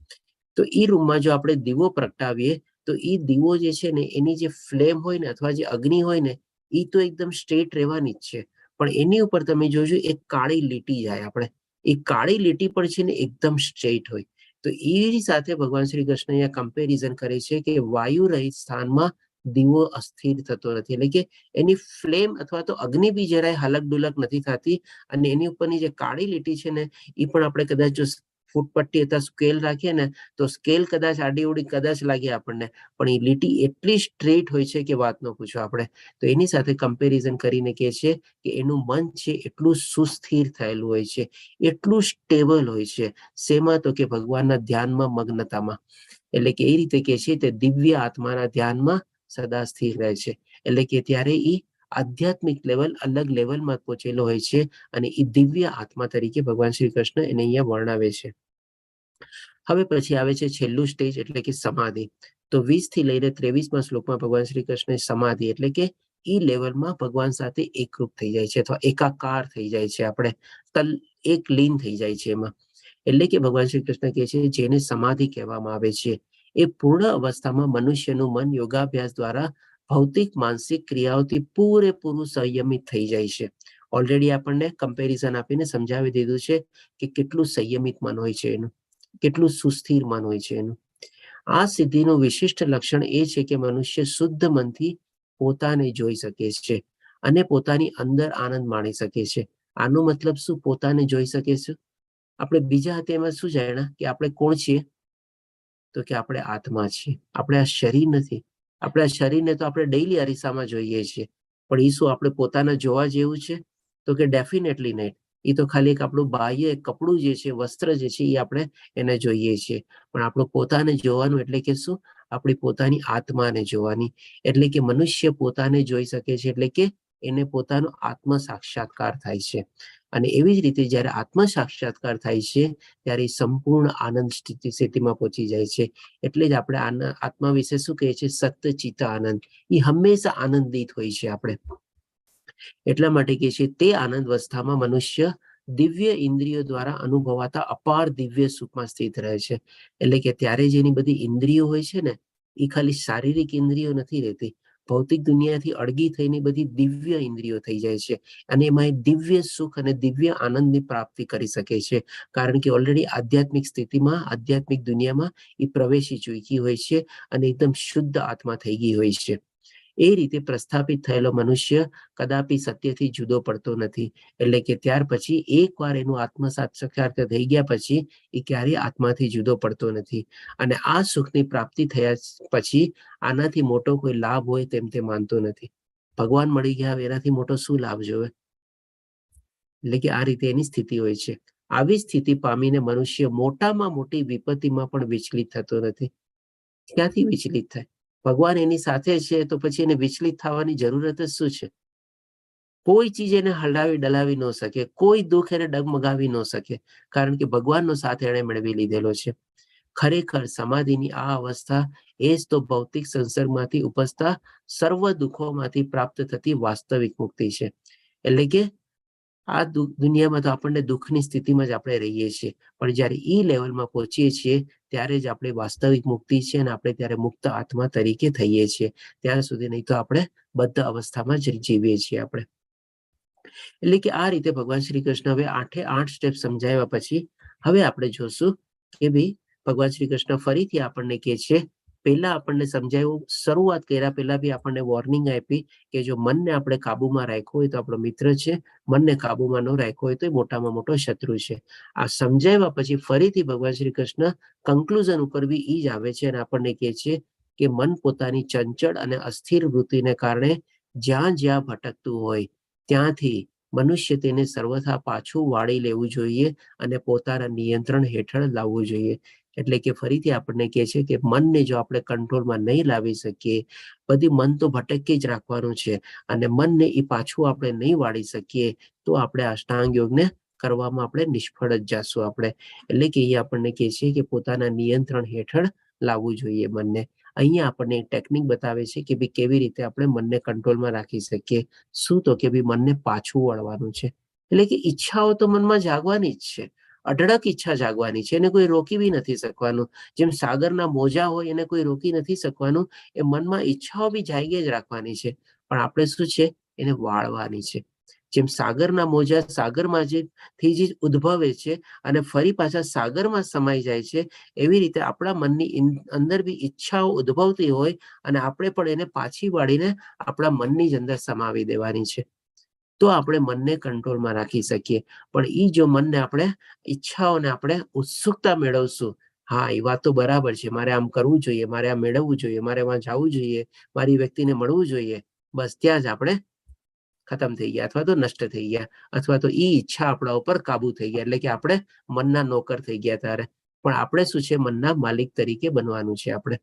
તો એ રૂમમાં જો આપણે દીવો પ્રગટાવીએ તો એ દીવો જે છે ને એની જે ફ્લેમ હોય ને અથવા જે અગ્નિ હોય ને એ તો એકદમ સ્ટ્રેટ રહેવાની જ છે. પણ એની ઉપર તમે જોજો એક કાળી લીટી જાય. આપણે એ કાળી લીટી પણ છે ને એકદમ સ્ટ્રેટ હોય. તો એ સાથે ભગવાન શ્રી કૃષ્ણ અહીંયા કમ્પેરિઝન કરે છે કે વાયુ રહિત સ્થાનમાં દીવો અસ્થિર થતો નથી. એટલે કે એની ફ્લેમ અથવા તો અગ્નિ બી જરાય હલક ડુલક નથી થતી. અને એની ઉપરની જે કાળી લીટી છે ને એ પણ આપણે કદાચ જો ફૂટપટ્ટી અથવા સ્કેલ રાખીએ ને તો સ્કેલ કદાચ આડી ઉડી કદાચ લાગે આપણને, પણ એ લીટી એટલી સ્ટ્રેટ હોય છે કે વાત ન પૂછો આપણે. તો એની સાથે કમ્પેરિઝન કરીને કહે છે કે એનું મન છે એટલું સુસ્થિર થયેલું હોય છે, એટલું સ્ટેબલ હોય છે. શેમાં? તો કે ભગવાનના ધ્યાનમાં, મગ્નતામાં. એટલે કે એ રીતે કે છે તે દિવ્ય આત્માના ધ્યાનમાં સદા સ્થિર રહે છે. એટલે કે ત્યારે એ આધ્યાત્મિક લેવલ અલગ લેવલમાં પહોંચેલો હોય છે અને એ દિવ્ય આત્મા તરીકે ભગવાન શ્રી કૃષ્ણ એને અહીંયા વર્ણવે છે. હવે પછી આવે છે છેલ્લું સ્ટેજ એટલે કે સમાધિ. તો 20 થી લઈને 23મા શ્લોકમાં ભગવાન શ્રી કૃષ્ણ સમાધિ એટલે કે એ લેવલમાં ભગવાન સાથે એકરૂપ થઈ જાય છે અથવા એકાકાર થઈ જાય છે. આપણે એક લીન થઈ જાય છે એમાં. એટલે કે ભગવાન શ્રી કૃષ્ણ કહે છે જેને સમાધિ કહેવામાં આવે છે એ પૂર્ણ અવસ્થામાં મનુષ્યનું મન યોગાભ્યાસ દ્વારા ભૌતિક માનસિક ક્રિયાઓથી પૂરેપૂરું સંયમિત થઈ જાય છે. ઓલરેડી આપણને કમ્પેરિઝન આપીને સમજાવી દીધું છે કે કેટલું સંયમિત મન હોય છે એનું, કેટલું સુસ્થિર મન હોય છે એનું. આ સિદ્ધિનું વિશિષ્ટ લક્ષણ એ છે કે મનુષ્ય શુદ્ધ મનથી પોતાને જોઈ શકે છે અને પોતાની અંદર આનંદ માણી શકે છે. આનો મતલબ શું? પોતાને જોઈ શકે છે. આપણે બીજા હાથે એમાં શું જાણ્યા કે આપણે કોણ છીએ? તો કે આપણે આત્મા છીએ. આપણે આ શરીર નથી. આપણે આ શરીરને તો આપણે ડેઈલી અરીસામાં જોઈએ છીએ, પણ એ શું આપણે પોતાના જોવા જેવું છે? તો કે ડેફિનેટલી નહીં. એ તો ખાલી એક આપણું બાહ્ય કપડું જે છે, વસ્ત્ર જે છે એ આપણે એને જોઈએ છીએ. પણ આપણું પોતાને જોવાનું એટલે કે શું? આપણી પોતાની આત્માને જોવાની. એટલે કે મનુષ્ય પોતાને જોઈ શકે છે એટલે કે એને પોતાનો આત્મ સાક્ષાત્કાર થાય છે. અને એવી જ રીતે જ્યારે આત્મ સાક્ષાત્કાર થાય છે ત્યારે સંપૂર્ણ આનંદ સ્થિતિમાં પહોંચી જાય છે. એટલે જ આપણે આત્મા વિશે શું કહીએ છીએ? સત્યચિત્ત આનંદ. એ હંમેશા આનંદિત હોય છે. આપણે એટલા માટે કહે છે તે આનંદ અવસ્થામાં મનુષ્ય દિવ્ય ઇન્દ્રિયો દ્વારા અનુભવાતા અપાર દિવ્ય સુખમાં સ્થિત રહે છે. એટલે કે ત્યારે જેની બધી ઇન્દ્રિયો હોય છે ને એ ખાલી શારીરિક ઇન્દ્રિયો નથી રહેતી, ભૌતિક દુનિયાથી અળગી થઈને બધી દિવ્ય ઇન્દ્રિયો થઈ જાય છે અને એમાં દિવ્ય સુખ અને દિવ્ય આનંદની પ્રાપ્તિ કરી શકે છે. કારણ કે ઓલરેડી આધ્યાત્મિક સ્થિતિમાં, આધ્યાત્મિક દુનિયામાં એ પ્રવેશી ચૂકી હોય છે અને એકદમ શુદ્ધ આત્મા થઈ ગઈ હોય છે. એ રીતે પ્રસ્થાપિત થયેલો મનુષ્ય કદાપી સત્યથી જુદો પડતો નથી. એટલે કે ત્યાર પછી એકવાર એનું આત્મ સાક્ષાત્કાર થઈ ગયા પછી એ ક્યારેય આત્માથી જુદો પડતો નથી. અને આ સુખની પ્રાપ્તિ થયા પછી આનાથી મોટો કોઈ લાભ હોય તેમ તે માનતો નથી. ભગવાન મળી ગયા એનાથી મોટો શું લાભ જોવે? એટલે કે આ રીતે એની સ્થિતિ હોય છે. આવી સ્થિતિ પામીને મનુષ્ય મોટામાં મોટી વિપત્તિમાં પણ વિચલિત થતો નથી. ક્યાંથી વિચલિત થાય? ભગવાન એની સાથે છે તો પછી એને વિચલિત થવાની જરૂરત જ શું છે? કોઈ ચીજ એને હલાવી ડલાવી ન શકે, કોઈ દુઃખ એને ડગમગાવી ન શકે, કારણ કે ભગવાનનો સાથ એણે મેળવી લીધેલો છે. ખરેખર સમાધિની આ અવસ્થા એ જ તો ભૌતિક સંસર્ગમાંથી ઉપજતા સર્વ દુઃખોમાંથી પ્રાપ્ત થતી વાસ્તવિક મુક્તિ છે. એટલે કે આ દુનિયામાં તો આપણને દુઃખની સ્થિતિમાં જ આપણે રહીએ છીએ, પણ જ્યારે એ લેવલમાં પહોંચીએ છીએ ત્યારે જ આપણે વાસ્તવિક મુક્તિ છે અને આપણે ત્યારે મુક્ત આત્મા તરીકે થઈએ છીએ. ત્યાં સુધી નહીં તો આપણે બદ્ધ અવસ્થામાં જ જીવીએ છીએ આપણે. એટલે કે આ રીતે ભગવાન શ્રી કૃષ્ણ હવે 8 સ્ટેપ સમજાવ્યા પછી હવે આપણે જોશું કે ભાઈ ભગવાન શ્રી કૃષ્ણ ફરીથી આપણને કહે છે, પહેલા આપણને સમજાવ્યું, શરૂઆત કર્યા પહેલા બી આપણને વોર્નિંગ આપી કે જો મનને આપણે કાબુમાં રાખ્યો હોય તો આપણો મિત્ર છે, મનને કાબુમાં ન રાખ્યો હોય તો એ મોટામાં મોટો શત્રુ છે. આ સમજાવ્યા પછી ફરીથી ભગવાન શ્રી કૃષ્ણ કન્ક્લુઝન ઉપર બી ઈ જ આવે છે અને આપણને કહે છે કે મન પોતાની ચંચળ અને અસ્થિર વૃત્તિને કારણે જ્યાં જ્યાં ભટકતું હોય ત્યાંથી મનુષ્ય તેને સર્વથા પાછું વાળી લેવું જોઈએ અને પોતાના નિયંત્રણ હેઠળ લાવવું જોઈએ. એટલે કે ફરીથી આપણને કહે છે કે મનને જો આપણે કંટ્રોલમાં નહીં લાવી શકીએ, બધી મન તો ભટકી જ રાખવાનું છે અને મનને એ પાછું આપણે નહીં વાળી શકીએ તો આપણે અષ્ટાંગ યોગને કરવામાં આપણે નિષ્ફળ જ જાશું આપણે. એટલે કે એ આપણને કહે છે કે પોતાના નિયંત્રણ હેઠળ લાવવું જોઈએ મનને. અહીંયા આપણને એક ટેકનિક બતાવે છે કે ભાઈ કેવી રીતે આપણે મનને કંટ્રોલમાં રાખી શકીએ. શું તો કે ભાઈ મનને પાછું વળવાનું છે. એટલે કે ઈચ્છાઓ તો મનમાં જાગવાની જ છે, અઢળક ઈચ્છા જાગવાની છે, એને કોઈ રોકી બી નથી શકવાનું. જેમ સાગરના મોજા હોય એને કોઈ રોકી નથી શકવાનું, એ મનમાં ઈચ્છાઓ બી જાગે જ રાખવાની છે, પણ આપણે શું છે એને વાળવાની છે. જેમ સાગરના મોજા સાગરમાં થી જ ઉદ્ભવે છે અને ફરી પાછા સાગરમાં સમાઈ જાય છે, એવી રીતે આપણા મનની અંદર બી ઈચ્છાઓ ઉદ્ભવતી હોય અને આપણે પણ એને પાછી વાળીને આપણા મનની જ અંદર સમાવી દેવાની છે. તો આપણે મનને કંટ્રોલમાં રાખી શકીએ. પણ એ જો મનને આપણે ઈચ્છાઓને આપણે ઉત્સુકતા મેળવશું, હા એ વાત તો બરાબર છે, મારે આમ કરવું જોઈએ, મારે આ મેળવવું જોઈએ, મારે એમાં જવું જોઈએ, મારી વ્યક્તિને મળવું જોઈએ, બસ ત્યાં જ આપણે ખતમ થઈ ગયા અથવા તો નષ્ટ થઈ ગયા, અથવા તો એ ઈચ્છા આપણા ઉપર કાબુ થઈ ગયા. એટલે કે આપણે મનના નોકર થઈ ગયા ત્યારે. પણ આપણે શું છે મનના માલિક તરીકે બનવાનું છે આપણે.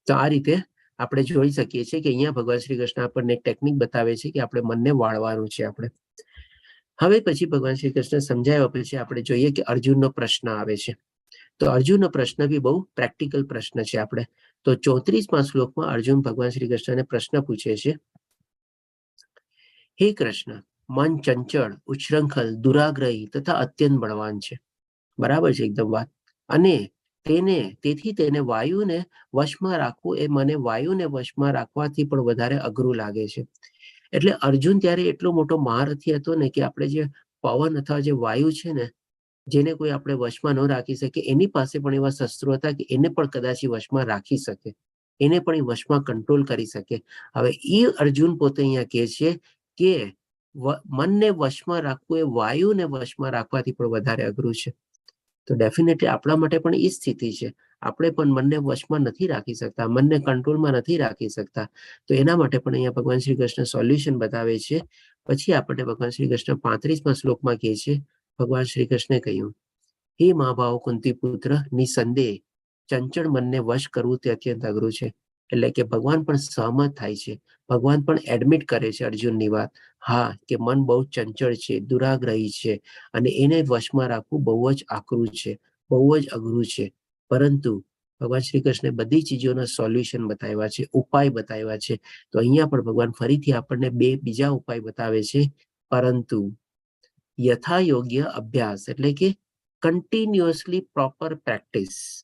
તો આ રીતે આપણે જોઈ શકીએ છીએ કે અહીંયા ભગવાન શ્રી કૃષ્ણ આપણને એક ટેકનિક બતાવે છે કે આપણે મનને વાળવાનું છે આપણે. હવે પછી ભગવાન શ્રી કૃષ્ણ સમજાવ્યા પછી આપણે જોઈએ કે અર્જુનનો પ્રશ્ન આવે છે. તો અર્જુનનો પ્રશ્ન બી બહુ પ્રેક્ટિકલ પ્રશ્ન છે આપણે. તો 34મા શ્લોકમાં અર્જુન ભગવાન શ્રી કૃષ્ણને પ્રશ્ન પૂછે છે, હે કૃષ્ણ, મન ચંચળ, ઉચ્છૃંખલ, દુરાગ્રહી તથા અત્યંત બળવાન છે. બરાબર છે એકદમ વાત. અને તેથી તેને વાયુને વશમાં રાખવું એ મને વાયુને વશમાં રાખવાથી પણ વધારે અઘરું લાગે છે. એટલે અર્જુન ત્યારે એટલો મોટો મહારથી હતો ને કે આપણે જે પવન અથવા જે વાયુ છે ને, જેને કોઈ આપણે વશમાં ન રાખી શકીએ, એની પાસે પણ એવા શસ્ત્રો હતા કે એને પણ કદાચ વશમાં રાખી શકે, એને પણ એ વશમાં કંટ્રોલ કરી શકે. હવે એ અર્જુન પોતે અહીંયા કહે છે કે મનને વશમાં રાખવું એ વાયુને વશમાં રાખવાથી પણ વધારે અઘરું છે. તો ડેફિનેટલી આપણા માટે પણ એ સ્થિતિ છે. આપણે પણ મનને વશમાં નથી રાખી શકતા, મનને કંટ્રોલમાં નથી રાખી શકતા. તો એના માટે પણ અહીંયા ભગવાન શ્રી કૃષ્ણ સોલ્યુશન બતાવે છે. પછી આપણને ભગવાન શ્રી કૃષ્ણ 35મા શ્લોકમાં કહે છે, ભગવાન શ્રી કૃષ્ણે કહ્યું, હે મહાભાવ કુંતી પુત્ર, નિસંદેહ ચંચળ મનને વશ કરવું તે અત્યંત અઘરું છે. એટલે કે ભગવાન પણ સહમત થાય છે, ભગવાન પણ એડમિટ કરે છે અર્જુનની વાત. હા, કે મન બહુ ચંચળ છે, દુરાગ્રહી છે અને એને વશમાં રાખવું બહુ જ આકરું છે, બહુ જ અઘરું છે. પરંતુ ભગવાન શ્રી કૃષ્ણે બધી ચીજોના સોલ્યુશન બતાવ્યા છે, ઉપાય બતાવ્યા છે. તો અહીંયા પણ ભગવાન ફરીથી આપણને બીજા ઉપાય બતાવે છે. પરંતુ યથા યોગ્ય અભ્યાસ એટલે કે કન્ટિન્યુઅસલી પ્રોપર પ્રેક્ટિસ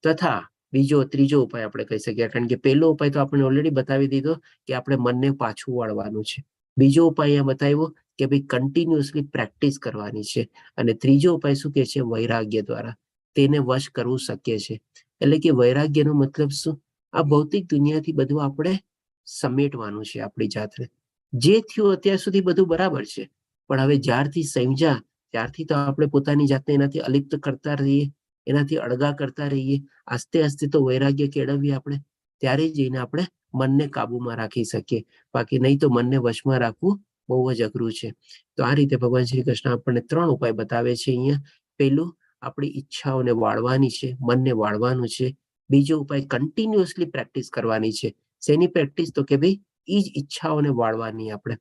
તથા ત્રીજો ઉપાય આપણે કહી શકીએ, કારણ કે પહેલો ઉપાય તો આપણે ઓલરેડી બતાવી દીધો કે આપણે મનને પાછું વાળવાનું છે. બીજો ઉપાય અહીંયા બતાવ્યો કે ભાઈ કન્ટિન્યુઅસલી પ્રેક્ટિસ કરવાની છે. અને ત્રીજો ઉપાય શું કે છે, વૈરાગ્ય દ્વારા તેને વશ કરવું શક્ય છે. એટલે કે વૈરાગ્યનો મતલબ શું, આ ભૌતિક દુનિયાથી બધું આપણે સમેટવાનું છે આપણી જાતને. જે થયું અત્યાર સુધી બધું બરાબર છે, પણ હવે જ્યારથી સમજ્યા ત્યારથી તો આપણે પોતાની જાતને એનાથી અલિપ્ત કરતા રહીએ, એનાથી અળગા કરતા રહીએ. આસ્તે આસ્તે તો વૈરાગ્ય કેળવીએ આપણે, ત્યારે જઈને આપણે મનને કાબુમાં રાખી શકીએ. બાકી નહીં તો મનને વશમાં રાખવું બહુ જ અઘરું છે. તો આ રીતે ભગવાન શ્રી કૃષ્ણ આપણને 3 ઉપાય બતાવે છે અહીંયા. પહેલું, આપણી ઈચ્છાઓને વાળવાની છે, મનને વાળવાનું છે. બીજો ઉપાય, કન્ટિન્યુઅસલી પ્રેક્ટિસ કરવાની છે. શેની પ્રેક્ટિસ, તો કે ભાઈ એ જ ઈચ્છાઓને વાળવાની આપણે,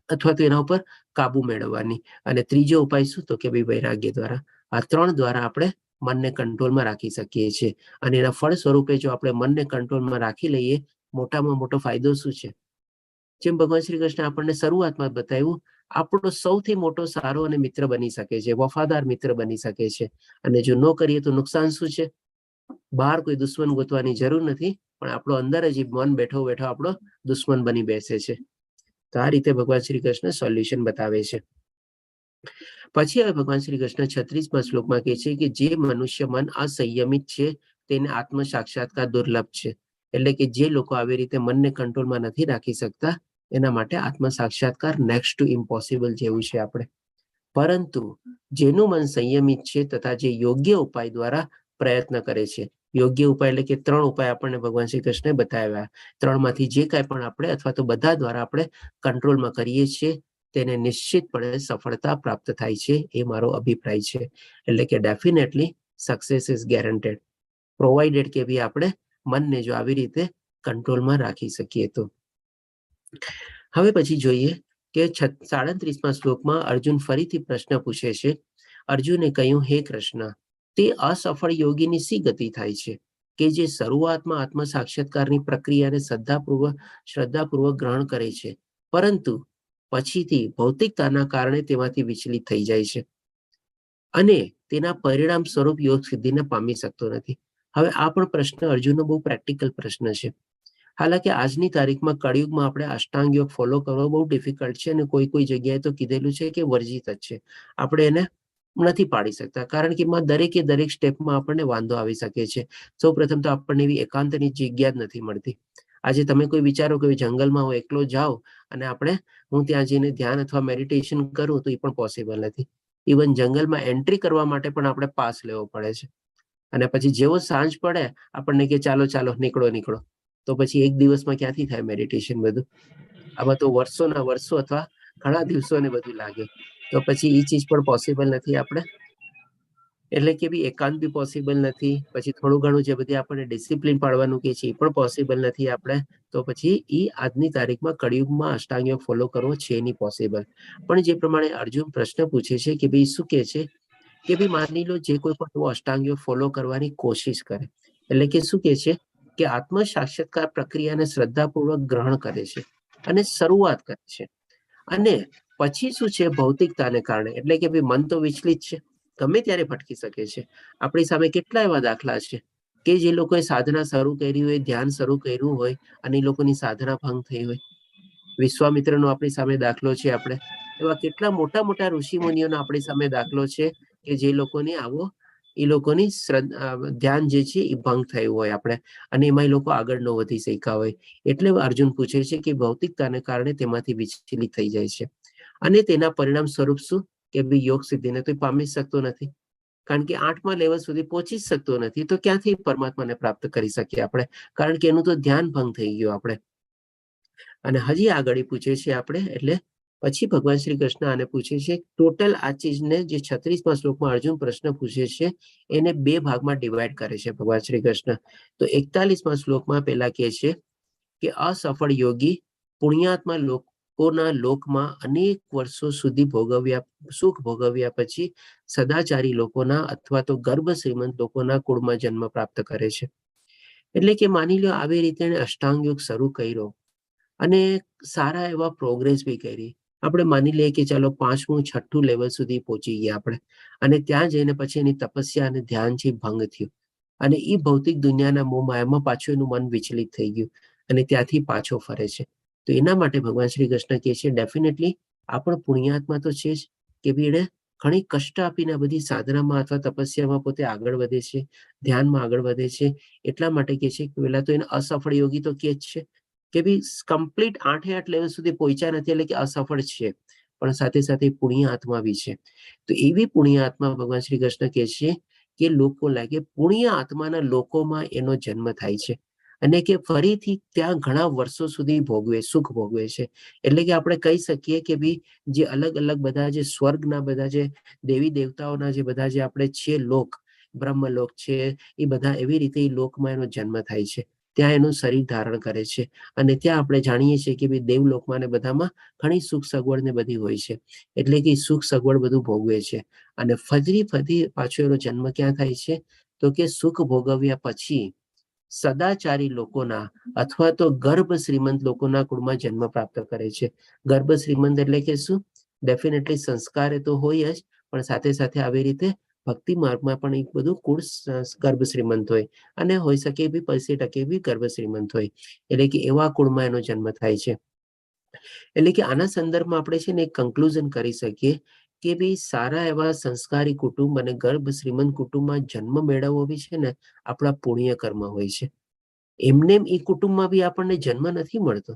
અથવા તો એના ઉપર કાબુ મેળવવાની. અને ત્રીજો ઉપાય શું, તો કે ભાઈ વૈરાગ્ય દ્વારા. આ 3 દ્વારા આપણે મનને કંટ્રોલમાં રાખી શકીએ છીએ. અને એના ફળ સ્વરૂપે જો આપણે મનને કંટ્રોલમાં રાખી લઈએ, મોટામાં મોટો ફાયદો શું છે, જેમ ભગવાન શ્રી કૃષ્ણ આપણને શરૂઆતમાં બતાવ્યું, આપણો સૌથી મોટો સારો અને મિત્ર બની શકે છે, વફાદાર મિત્ર બની શકે છે. અને જો ન કરીએ તો નુકસાન શું છે, બહાર કોઈ દુશ્મન ગોતવાની જરૂર નથી, પણ આપણો અંદર જ મન બેઠો બેઠો આપણો દુશ્મન બની બેસે છે. તો આ રીતે ભગવાન શ્રી કૃષ્ણ સોલ્યુશન બતાવે છે. પછી હવે ભગવાન શ્રી કૃષ્ણ 36મા શ્લોકમાં કહે છે કે જે મનુષ્ય મન અસંયમિત છે તેને આત્મ સાક્ષાત્કાર દુર્લભ છે. એટલે કે જે લોકો આવી રીતે મનને કંટ્રોલમાં નથી રાખી શકતા, એના માટે આત્મ સાક્ષાત્કાર નેક્સ્ટ ટુ ઇમ્પોસિબલ જેવું છે આપણે. પરંતુ જેનું મન સંયમિત છે તથા જે યોગ્ય ઉપાય દ્વારા પ્રયત્ન કરે છે, યોગ્ય ઉપાય એટલે કે 3 ઉપાય આપણને ભગવાન શ્રી કૃષ્ણે બતાવ્યા, 3માંથી જે કાંઈ પણ આપણે અથવા તો બધા દ્વારા આપણે કંટ્રોલમાં કરીએ છીએ, તેને નિશ્ચિતપણે સફળતા પ્રાપ્ત થાય છે, એ મારો અભિપ્રાય છે. એટલે કે definitely success is guaranteed, provided કે બી આપણે મનને જો આવી રીતે કંટ્રોલમાં રાખી શકીએ તો. હવે પછી જોઈએ કે 37માં શ્લોકમાં અર્જુન ફરીથી પ્રશ્ન પૂછે છે. અર્જુને કહ્યું, હે કૃષ્ણ, તે અસફળ યોગીની શી ગતિ થાય છે કે જે શરૂઆતમાં આત્મ સાક્ષાત્કારની પ્રક્રિયાને શ્રદ્ધાપૂર્વક ગ્રહણ કરે છે, પરંતુ પછીથી ભૌતિકતાના કારણે તેમાંથી વિચલિત થઈ જાય છે અને તેના પરિણામ સ્વરૂપ યોગ સિદ્ધિને પામી શકતો નથી. હવે આ પણ પ્રશ્ન અર્જુનનો બહુ પ્રેક્ટિકલ પ્રશ્ન છે. હાલાકી આજની તારીખમાં કળિયુગમાં આપણે અષ્ટાંગ યોગ ફોલો કરવો બહુ ડિફિકલ્ટ છે અને કોઈ જગ્યાએ તો કીધેલું છે કે વર્જિત જ છે. આપણે એને નથી પાડી શકતા, કારણ કે એમાં દરેક સ્ટેપમાં આપણને વાંધો આવી શકે છે. સૌ પ્રથમ તો આપણને એવી એકાંતની જગ્યા જ નથી મળતી. આજે તમે કોઈ વિચારો કે જંગલમાં હું એકલો જાઉં અને હું ત્યાં જઈને ધ્યાન અથવા મેડિટેશન કરું તો એ પણ પોસિબલ નથી. ઇવન જંગલમાં એન્ટ્રી કરવા માટે પણ આપણે પાસ લેવો પડે છે. અને પછી જેવો સાંજ પડે આપણને કે ચાલો નીકળો, તો પછી એક દિવસમાં ક્યાંથી થાય મેડિટેશન બધું? આમાં તો વર્ષોના વર્ષો અથવા ઘણા દિવસોને બધું લાગે. તો પછી એ ચીજ પણ પોસિબલ નથી આપણે. એટલે કે બી એકાંત બી પોસિબલ નથી. પછી થોડું ઘણું જે બધી આપણને ડિસિપ્લિન પાડવાનું કે છે એ પણ પોસિબલ નથી આપણે. તો પછી એ આજની તારીખમાં કળિયુગમાં અષ્ટાંગ યોગ ફોલો કરવો છે નહીં પોસિબલ. પણ જે પ્રમાણે અર્જુન પ્રશ્ન પૂછે છે કે ભાઈ શું કે છે કે ભાઈ માની લો જે કોઈ પણ અષ્ટાંગ યોગ ફોલો કરવાની કોશિશ કરે, એટલે કે શું કે છે કે આત્મ સાક્ષાત્કાર પ્રક્રિયાને શ્રદ્ધાપૂર્વક ગ્રહણ કરે છે અને શરૂઆત કરે છે, અને પછી શું છે ભૌતિકતાને કારણે, એટલે કે ભાઈ મન તો વિચલિત છે, ગમે ત્યારે ભટકી શકે છે. આપણી સામે કેટલા એવા દાખલા છે કે જે લોકોએ સાધના શરૂ કરી હોય, ધ્યાન શરૂ કર્યું હોય અને એ લોકોની સાધના ભંગ થઈ હોય. વિશ્વામિત્રનો આપણી સામે દાખલો છે. આપણે એવા કેટલા મોટા ઋષિ મુનિઓનો આપણી સામે દાખલો છે કે જે લોકોની ધ્યાન જે છે એ ભંગ થયું હોય આપણે, અને એમાં એ લોકો આગળ ન વધી શક્યા હોય. એટલે અર્જુન પૂછે છે કે ભૌતિકતાને કારણે તેમાંથી વિચલિત થઈ જાય છે અને તેના પરિણામ સ્વરૂપ શું કે યોગ સિદ્ધિને તો પામી શકતો નથી, કારણ કે 8મા લેવલ સુધી પહોંચી શકતો નથી. તો ક્યાંથી પરમાત્માને પ્રાપ્ત કરી શકીએ આપણે? કારણ કે એનું તો ધ્યાન ભંગ થઈ ગયું આપણે. અને હજી આગળ પૂછે છે આપણે, એટલે પછી ભગવાન શ્રી કૃષ્ણ આને પૂછે છે. ટોટલ આ ચીજને જે 36મા શ્લોકમાં અર્જુન પ્રશ્ન પૂછે છે એને 2 ભાગમાં ડિવાઈડ કરે છે ભગવાન શ્રી કૃષ્ણ. તો 41મા શ્લોકમાં પેલા કહે છે કે અસફળ યોગી પુણ્યાત્મા લોકોના લોકમાં અનેક વર્ષો સુધી સુખ ભોગવ્યા પછી સદાચારી લોકોના અથવા તો ગર્ભ શ્રીમંત લોકોના કુળમાં જન્મ પ્રાપ્ત કરે છે. એટલે કે માની લો આવી રીતે અષ્ટાંગ યોગ શરૂ કર્યો અને સારા એવા પ્રોગ્રેસ બી કરી. આપણે માની લઈએ કે ચાલો 5મું 6ઠું લેવલ સુધી પહોંચી ગયા આપણે, અને ત્યાં જઈને પછી એની તપસ્યા અને ધ્યાનથી ભંગ થયું અને એ ભૌતિક દુનિયાના મોહમાયામાં પાછું એનું મન વિચલિત થઈ ગયું અને ત્યાંથી પાછો ફરે છે. તો એના માટે ભગવાન શ્રી કૃષ્ણ કહે છે ડેફિનેટલી આ પણ પુણ્યાત્મા તો છે જ કે ભાઈ એને ઘણી કષ્ટ આપીને બધી સાધનામાં અથવા તપસ્યામાં પોતે આગળ વધે છે, ધ્યાનમાં આગળ વધે છે. એટલા માટે કહે છે કે પેલા તો એને અસફળ યોગી તો કે જ છે કે ભાઈ કમ્પ્લીટ 8 લેવલ સુધી પહોંચ્યા નથી એટલે કે અસફળ છે, પણ સાથે સાથે પુણ્ય આત્મા બી છે. તો એવી પુણ્ય આત્મા ભગવાન શ્રી કૃષ્ણ કહે છે કે લોકો લાગે પુણ્ય આત્માના લોકોમાં એનો જન્મ થાય છે અને કે ફરીથી ત્યાં ઘણા વર્ષો સુધી સુખ ભોગવે છે. એટલે કે આપણે કહી શકીએ કે ભાઈ જે અલગ અલગ બધા જે સ્વર્ગના બધા જે દેવી દેવતાઓના જે બધા જે આપણે છીએ લોક, બ્રહ્મલોક છે, એ બધા એવી રીતે એ લોકમાં એનો જન્મ થાય છે. ત્યાં એનું શરીર ધારણ કરે છે અને ત્યાં આપણે જાણીએ છીએ કે ભાઈ દેવલોકમાં ને બધામાં ઘણી સુખ સગવડ ને બધી હોય છે. એટલે કે સુખ સગવડ બધું ભોગવે છે અને ફરી પાછો એનો જન્મ ક્યાં થાય છે તો કે સુખ ભોગવ્યા પછી સદાચારી લોકોના અથવા તો ગર્ભ શ્રીમંત લોકોના કુળમાં જન્મ પ્રાપ્ત કરે છે. ગર્ભ શ્રીમંત એટલે કે શું? ડેફિનેટલી સંસ્કાર એ તો હોય જ, પણ સાથે સાથે આવી રીતે ભક્તિ માર્ગમાં પણ એક બધું કુળ ગર્ભ શ્રીમંત હોય અને હોઈ શકે બી 50% બી ગર્ભ શ્રીમંત હોય. એટલે કે એવા કુળમાં એનો જન્મ થાય છે. એટલે કે આના સંદર્ભમાં આપણે છે ને એક કન્ક્લુઝન કરી શકીએ કે ભાઈ સારા એવા સંસ્કારી કુટુંબ અને ગર્ભ શ્રીમંત કુટુંબમાં જન્મ મેળવવો બી છે ને આપણા પુણ્ય કર્મ હોય છે. એમને એ કુટુંબમાં બી આપણને જન્મ નથી મળતો.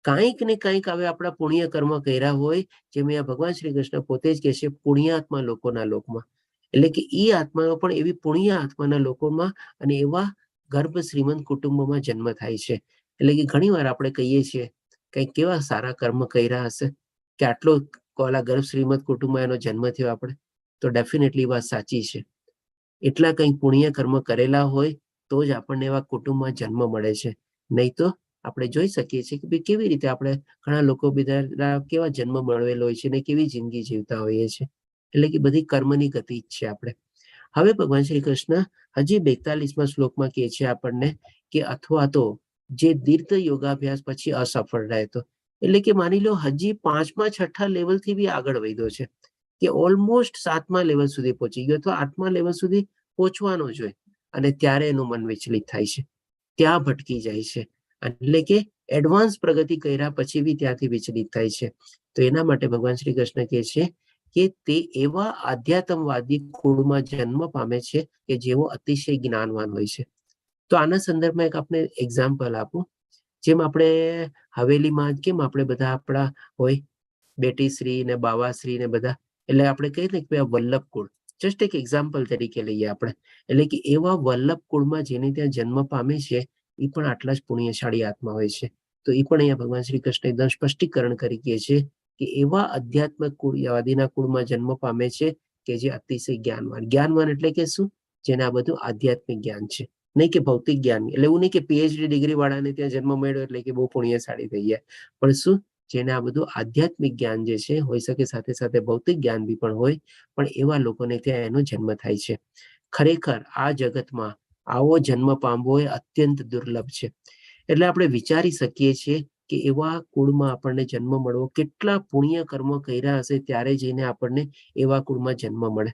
કાંઈક ને કાંઈક હવે આપણા પુણ્ય કર્મ કર્યા હોય, જેમ ભગવાન શ્રી કૃષ્ણ પોતે જ કહે છે પુણ્યાત્મા લોકોના લોકમાં. એટલે કે એ આત્માઓ પણ એવી પુણ્ય આત્માના લોકોમાં અને એવા ગર્ભ શ્રીમંત કુટુંબોમાં જન્મ થાય છે. એટલે કે ઘણી વાર આપણે કહીએ છીએ કંઈક કેવા સારા કર્મ કર્યા હશે કે આટલો ગર્ભ શ્રીમંત કુટુંબમાં એનો જન્મ થયો આપણે. તો ડેફિનેટલી વાત સાચી છે. એટલા કંઈક પુણ્ય કર્મ કરેલા હોય તો જ આપણને એવા કુટુંબમાં જન્મ મળે છે. નહીં તો આપણે જોઈ શકીએ છીએ કે કેવી રીતે આપણે ઘણા લોકો બધા કેવા જન્મ મળેલો હોય છે ને કેવી જિંદગી જીવતા હોઈએ છીએ. એટલે કે બધી કર્મની ગતિ જ છે આપણે. હવે ભગવાન શ્રી કૃષ્ણ હજી 42માં શ્લોકમાં કહે છે આપણને કે અથવા તો જે દીર્ઘ યોગાભ્યાસ પછી અસફળ રહેતો, એટલે કે માની લો હજી 5મા 6ઠા લેવલથી બી આગળ વધ્યો છે, કે ઓલમોસ્ટ 7મા લેવલ સુધી પહોંચી ગયો અથવા 8મા લેવલ સુધી પહોંચવાનો જ હોય, અને ત્યારે એનું મન વિચલિત થાય છે, ત્યાં ભટકી જાય છે. એટલે કે એડવાન્સ પ્રગતિ કર્યા પછી બી ત્યાંથી વિચલિત થાય છે. તો એના માટે ભગવાન શ્રી કૃષ્ણ કહે છે કે તે એવા આધ્યાત્મવાદી કુળમાં જન્મ પામે છે કે જેઓ અતિશય જ્ઞાનવાન હોય છે. તો આના સંદર્ભમાં એક આપણે એક્ઝામ્પલ આપું. જેમ આપણે હવેલીમાં કેમ આપણે બધા આપણા હોય બેટીશ્રી ને બાવાશ્રી ને બધા, એટલે આપણે કહીએ ને કે વલ્લભ કુળ, જસ્ટ એક એક્ઝામ્પલ તરીકે લઈએ આપણે. એટલે કે એવા વલ્લભ કુળમાં જેને ત્યાં જન્મ પામે છે એ પણ આટલા જ પુણ્યશાળી આત્મા હોય છે. તો એ પણ અહીંયા ભગવાન શ્રી કૃષ્ણ એકદમ સ્પષ્ટીકરણ કરી કહે છે કે એવા અધ્યાત્મ કુળવાદીના કુળમાં જન્મ પામે છે કે જે અતિશય જ્ઞાનવાન. જ્ઞાનવાન એટલે કે શું? જેને આ બધું આધ્યાત્મિક જ્ઞાન છે, નહીં કે ભૌતિક જ્ઞાન. એટલે એવું નહીં કે પીએચડી ડિગ્રી વાળાને ત્યાં જન્મ મળ્યો એટલે કે બહુ પુણ્યશાળી થઈ ગયા, પણ શું? જેને આ બધું આધ્યાત્મિક જ્ઞાન જે છે હોઈ શકે, સાથે સાથે ભૌતિક જ્ઞાન બી પણ હોય, પણ એવા લોકોને ત્યાં એનો જન્મ થાય છે. ખરેખર આ જગતમાં આવો જન્મ પામવો એ અત્યંત દુર્લભ છે. એટલે આપણે વિચારી શકીએ છીએ કે એવા કુળમાં આપણને જન્મ મળવો, કેટલા પુણ્ય કર્મ કર્યા હશે ત્યારે જઈને આપણને એવા કુળમાં જન્મ મળે.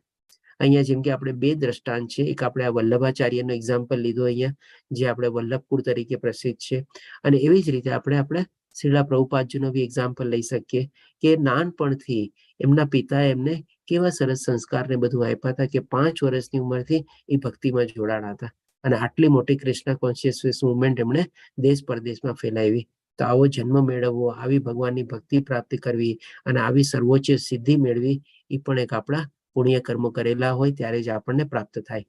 અહીંયા જેમ કે આપણે 2 દ્રષ્ટાંત છે. એક આપણે આ વલ્લભાચાર્યનો એક્ઝામ્પલ લીધો અહીંયા, જે આપણે વલ્લભકુળ તરીકે પ્રસિદ્ધ છે, અને એવી જ રીતે આપણે શ્રીલા પ્રભુપાદજીનો બી એક્ઝામ્પલ લઈ શકીએ કે નાનપણથી એમના પિતાએ એમને કેવા સરસ સંસ્કારને બધું આપ્યા હતા કે 5 વર્ષની ઉંમરથી એ ભક્તિમાં જોડાણા હતા, અને આટલી મોટી કૃષ્ણ કોન્શિયસનેસ મુવમેન્ટ એમણે દેશ પરદેશમાં ફેલાવી. તો આવો જન્મ મેળવવો, આવી ભગવાનની ભક્તિ પ્રાપ્ત કરવી અને આવી સર્વોચ્ચ સિદ્ધિ મેળવી, એ પણ એક આપણા પુણ્ય કર્મ કરેલા હોય ત્યારે જ આપણને પ્રાપ્ત થાય.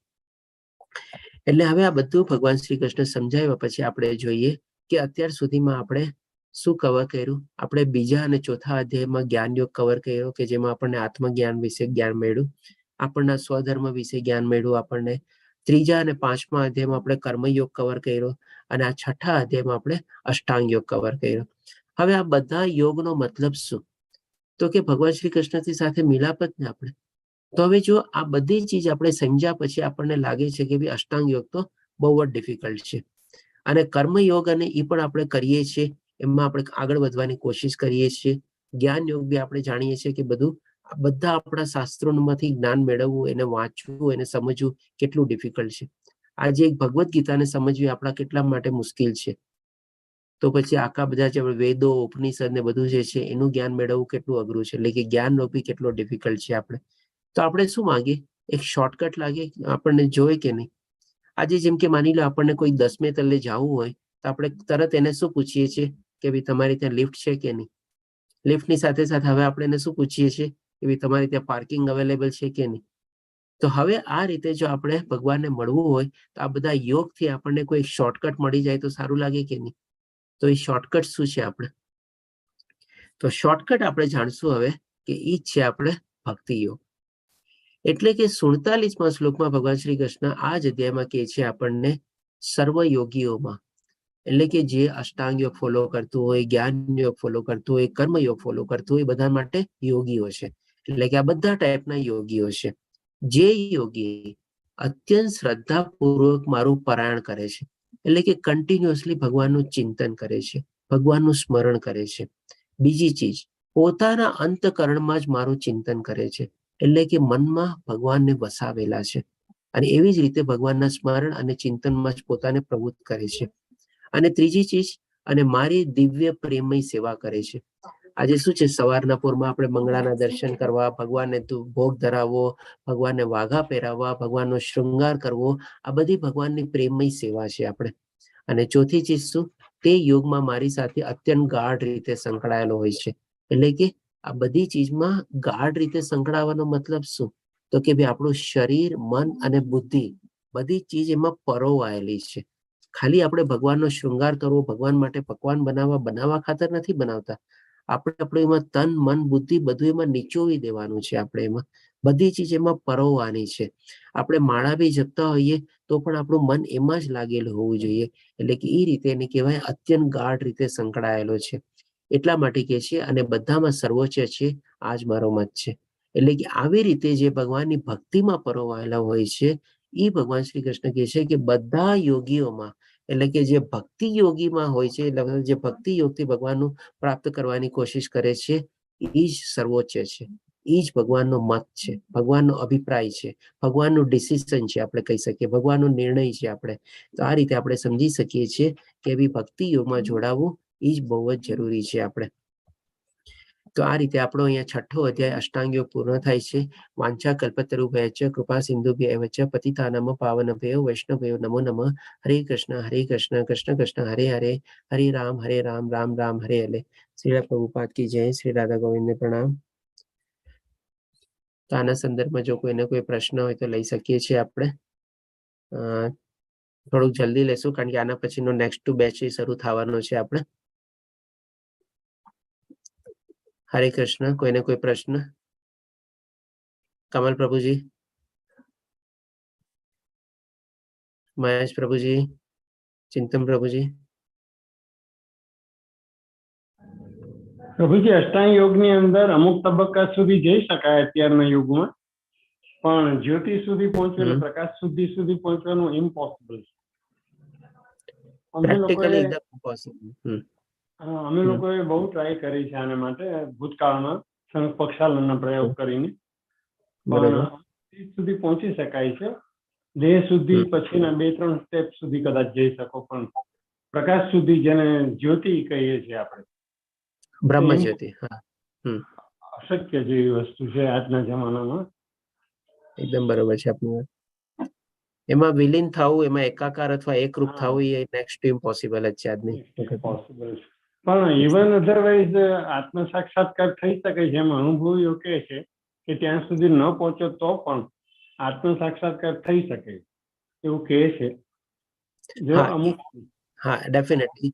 એટલે હવે આ બધું ભગવાન શ્રી કૃષ્ણ સમજાવ્યા પછી આપણે જોઈએ કે અત્યાર સુધીમાં આપણે શું કવર કર્યું. આપણે 2જા અને 4થા અધ્યાયમાં જ્ઞાન યોગ કવર કર્યો કે જેમાં આપણને આત્મજ્ઞાન વિશે જ્ઞાન મળ્યું, આપણના સ્વધર્મ વિશે જ્ઞાન મળ્યું. આપણને 3જા અને 5મા અધ્યાયમાં આપણે કર્મયોગ કવર કર્યો, અને આ 6ઠા અધ્યાયમાં આપણે અષ્ટાંગ યોગ કવર કર્યો. હવે આ બધા યોગનો મતલબ શું? તો કે ભગવાન શ્રી કૃષ્ણથી સાથે મિલાપ જ ને આપણે. તો હવે જો આ બધી ચીજ આપણે સમજ્યા પછી આપણને લાગે છે કે ભાઈ અષ્ટાંગ યોગ તો બહુ જ ડિફિકલ્ટ છે, અને કર્મયોગ અને એ પણ આપણે કરીએ છીએ, એમાં આપણે આગળ વધવાની કોશિશ કરીએ છીએ. જ્ઞાન યોગ બી આપણે જાણીએ છીએ કે બધા આપણા શાસ્ત્રોમાંથી જ્ઞાન મેળવવું, એને વાંચવું, એને સમજવું કેટલું ડિફિકલ્ટ છે. આજે એક ભગવદ્ ગીતાને સમજવી આપણા કેટલા માટે મુશ્કેલ છે, તો પછી આખા બધા જે વેદો ઉપનિષદ ને બધું જે છે એનું જ્ઞાન મેળવવું કેટલું અઘરું છે. એટલે કે જ્ઞાન બી કેટલો ડિફિકલ્ટ છે. આપણે તો આપણે શું માંગીએ? એક શોર્ટકટ લાગે આપણને, જોઈએ કે નહીં? આજે જેમ કે માની લો આપણને કોઈ 10મે તલ્લે જવું હોય તો આપણે તરત એને શું પૂછીએ છીએ કે ભાઈ તમારી ત્યાં લિફ્ટ છે કે નહીં? લિફ્ટની સાથે સાથે હવે આપણે એને શું પૂછીએ છીએ કે ભાઈ તમારી ત્યાં પાર્કિંગ અવેલેબલ છે કે નહીં? તો હવે આ રીતે જો આપણે ભગવાનને મળવું હોય તો આ બધા યોગથી આપણને કોઈ શોર્ટકટ મળી જાય તો સારું લાગે કે નહીં? તો એ શોર્ટકટ શું છે? આપણે તો શોર્ટકટ આપણે જાણશું હવે કે એ છે આપણે ભક્તિ યોગ. એટલે કે 47મા શ્લોકમાં ભગવાન શ્રી કૃષ્ણ આ જ અધ્યાયમાં કહે છે આપણને સર્વ યોગીઓમાં, એટલે કે જે અષ્ટાંગ યોગ ફોલો કરતું હોય, જ્ઞાન યોગ ફોલો કરતું હોય, કર્મ યોગ ફોલો કરતું હોય, બધા માટે યોગીઓ છે. એટલે કે આ બધા ટાઈપના યોગીઓ છે. જે યોગી અત્યંત શ્રદ્ધાપૂર્વક મારું પારાયણ કરે છે, એટલે કે કન્ટિન્યુઅસલી ભગવાનનું ચિંતન કરે છે, ભગવાનનું સ્મરણ કરે છે. બીજી ચીજ, પોતાના અંતકરણમાં જ મારું ચિંતન કરે છે, એટલે કે મનમાં ભગવાનને વસાવેલા છે, અને એવી જ રીતે ભગવાનના સ્મરણ અને ચિંતનમાં જ પોતાને પ્રવૃત્ત કરે છે. અને ત્રીજી ચીજ, અને મારી દિવ્ય પ્રેમમય સેવા કરે છે. આજે શું છે, સવારના પોરમાં આપણે મંગળાના દર્શન કરવા, ભગવાનને ભોગ ધરાવવો, ભગવાનને વાઘા પહેરાવવા, ભગવાનનો શૃંગાર કરવો, આ બધી ભગવાનની પ્રેમમય સેવા છે આપણે. અને ચોથી ચીજ શું? તે યોગમાં મારી સાથે અત્યંત ગાઢ રીતે સંકળાયેલો હોય છે. એટલે કે આ બધી ચીજમાં ગાઢ રીતે સંકળાવાનો મતલબ શું? તો કે ભાઈ આપણું શરીર, મન અને બુદ્ધિ બધી ચીજ એમાં પરોવાયેલી છે. ખાલી આપણે ભગવાનનો શૃંગાર કરવો, ભગવાન માટે પકવાન બનાવવા ખાતર નથી બનાવતા. આપણે એમાં તન મન બુદ્ધિ બધું એમાં નીચોવી દેવાનું છે. આપણે એમાં બધી ચીજ એમાં પરોવવાની છે. આપણે માળા બી જપતા હોઈએ તો પણ આપણું મન એમાં જ લાગેલું હોવું જોઈએ. એટલે કે એ રીતે એને કહેવાય અત્યંત ગાઢ રીતે સંકળાયેલો છે. એટલા માટે કે છે અને બધામાં સર્વોચ્ચ છે આ જ મારો મત છે. એટલે કે આવી રીતે જે ભગવાનની ભક્તિમાં પરોવાયેલા હોય છે એ ભગવાન શ્રી કૃષ્ણ કહે છે કે બધા યોગીઓમાં એટલે કે જે ભક્તિ યોગીમાં હોય છે, જે ભક્તિ યોગથી ભગવાનનું પ્રાપ્ત કરવાની કોશિશ કરે છે એ જ સર્વોચ્ચ છે. એ જ ભગવાનનો મત છે, ભગવાનનો અભિપ્રાય છે, ભગવાનનું ડિસિઝન છે, આપણે કહી શકીએ ભગવાનનો નિર્ણય છે. આપણે તો આ રીતે આપણે સમજી શકીએ છીએ કે એવી ભક્તિ યોગમાં જોડાવવું એ જ બહુ જ જરૂરી છે. આપણે તો આ રીતે આપણો અહીંયા 6ઠ્ઠો અધ્યાય અષ્ટાંગ યોગ પૂર્ણ થાય છે. વાંછા કલ્પતરુભ્યશ્ચ કૃપા સિંધુભ્યૈવ ચ પતિતાનાં પાવનેભ્યો વૈષ્ણવેયો નમો નમઃ. હરે કૃષ્ણ કૃષ્ણ કૃષ્ણ હરે હરે, હરે રામ રામ રામ હરે હરે. શ્રી પ્રભુપાદ કી જય. શ્રી રાધા ગોવિંદને પ્રણામ. તો આના સંદર્ભમાં જો કોઈને કોઈ પ્રશ્ન હોય તો લઈ શકીએ છીએ આપણે. થોડુંક જલ્દી લેશું કારણ કે આના પછીનો નેક્સ્ટ બેચ શરૂ થવાનો છે. આપણે હરે કૃષ્ણ. કોઈને કોઈ પ્રશ્ન? કમલ પ્રભુજી, મહેશ પ્રભુજી, ચિંતન પ્રભુજી. પ્રભુજી, અષ્ટાંગ યોગની અંદર અમુક તબક્કા સુધી જઈ શકાય અત્યારના યુગમાં, પણ જ્યોતિ સુધી પહોંચવું એટલે પ્રકાશ સુધી પહોંચવાનું ઇમ્પોસિબલ છે. અમે લોકોએ બહુ ટ્રાય કરી છે આના માટે ભૂતકાળમાં શંખ પક્ષાલનનો પ્રયોગ કરીને, પણ સુધી પહોંચી શકાય છે. દેહ સુધી પછીના 2-3 સ્ટેપ સુધી કદાચ જઈ શકો, પણ પ્રકાશ સુધી જેને જ્યોતિ કહીએ છીએ આપણે, બ્રહ્મ જ્યોતિ, અશક્ય જેવી વસ્તુ છે આજના જમાનામાં. એકદમ બરોબર છે આપનું. એમાં વિલીન થવું, એમાં એકાકાર અથવા એકરૂપ થવું એ નેક્સ્ટ ઇમ્પોસિબલ જ છે આજની પોસિબલ છે. પણ ઇવન અધરવાઇઝ આત્મ સાક્ષાત્કાર થઈ શકે છે. એમ અનુભવીઓ કહે છે કે ત્યાં સુધી ન પહોંચો તો પણ આત્મ સાક્ષાત્કાર થઈ શકે એવું કહે છે. જો અમુક ડેફિનેટલી.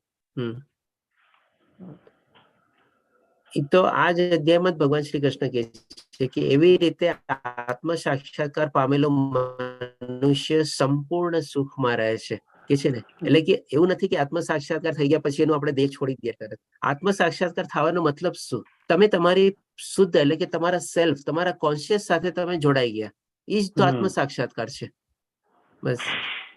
તો આ જ અધ્યાયમાં જ ભગવાન શ્રી કૃષ્ણ કહે છે કે એવી રીતે આત્મ સાક્ષાત્કાર પામેલો મનુષ્ય સંપૂર્ણ સુખમાં રહે છે કે છે ને. એટલે કે એવું નથી કે આત્મ સાક્ષાત્કાર થઈ ગયા પછી એનું આપણે દેહ છોડી દઈએ તરત. આત્મ સાક્ષાત્કાર થવાનો મતલબ શું? તમે તમારી શુદ્ધ એટલે કે તમારા સેલ્ફ, તમારા કોન્શિયસ સાથે તમે જોડાઈ ગયા, એ જ તો આત્મ સાક્ષાત્કાર છે. બસ.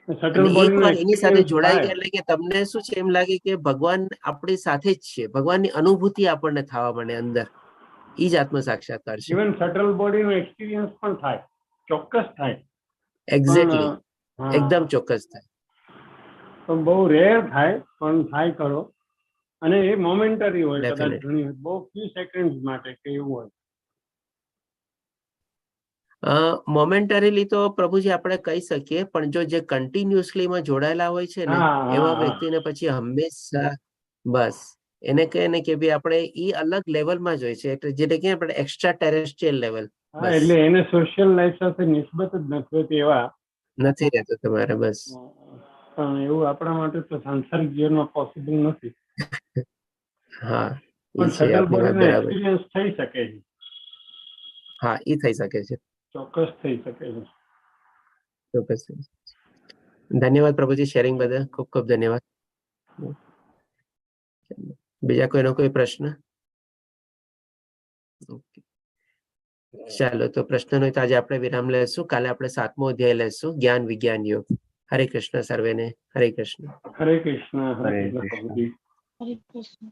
એકવાર એની સાથે જોડાઈ ગયા એટલે કે તમને શું છે એમ લાગે કે ભગવાન આપણી સાથે જ છે, ભગવાનની અનુભૂતિ આપણને થવા માંડે અંદર. એ જ આત્મ સાક્ષાત્કાર છે. ઇવન સટલ બોડીનો એક્સપિરિયન્સ પણ થાય, ચોક્કસ થાય. એક્ઝેક્ટલી, એકદમ ચોક્કસ થાય. પણ બહુ રેર થાય, પણ થાય ખરો. અને એ મોમેન્ટરી હોય, કદાચ ઘણી બહુ ફ્યુ સેકન્ડ માટે કે એવું હોય. મોમેન્ટરીલી તો પ્રભુજી આપણે કહી શકીએ, પણ જો જે કન્ટિન્યુઅસલી માં જોડાયેલા હોય છે ને એવા વ્યક્તિને પછી હંમેશા બસ એને કહે ને કે ભાઈ આપણે ઈ અલગ લેવલમાં જોઈએ છે, એટલે જેને કે આપણે એક્સ્ટ્રા ટેરેસ્ટ્રીયલ લેવલ. એટલે એને સોશિયલ લાઈફ સાથે નિસ્બત જ નથી હોતી, એવા નથી રહેતું તમારે. બસ પણ એવું આપણા માટે તો સાંસારિક જીવનમાં પોસિબલ નથી. હા, પણ સટલ બોડીનો એક્સપિરિયન્સ થઈ શકે છે. હા, ઈ થઈ શકે છે, ચોક્કસ થઈ શકે છે, ચોક્કસ. ધન્યવાદ પ્રભુજી શેરિંગ બદલ, ખૂબ ખૂબ ધન્યવાદ. બીજા કોઈનો કોઈ પ્રશ્ન? ચાલો, તો પ્રશ્ન નો આજે આપણે વિરામ લેશું. કાલે આપણે 7મો અધ્યાય લેશું, જ્ઞાન વિજ્ઞાન યોગ. હરે કૃષ્ણ સર્વેને. હરે કૃષ્ણ. હરે કૃષ્ણ. હરે કૃષ્ણ.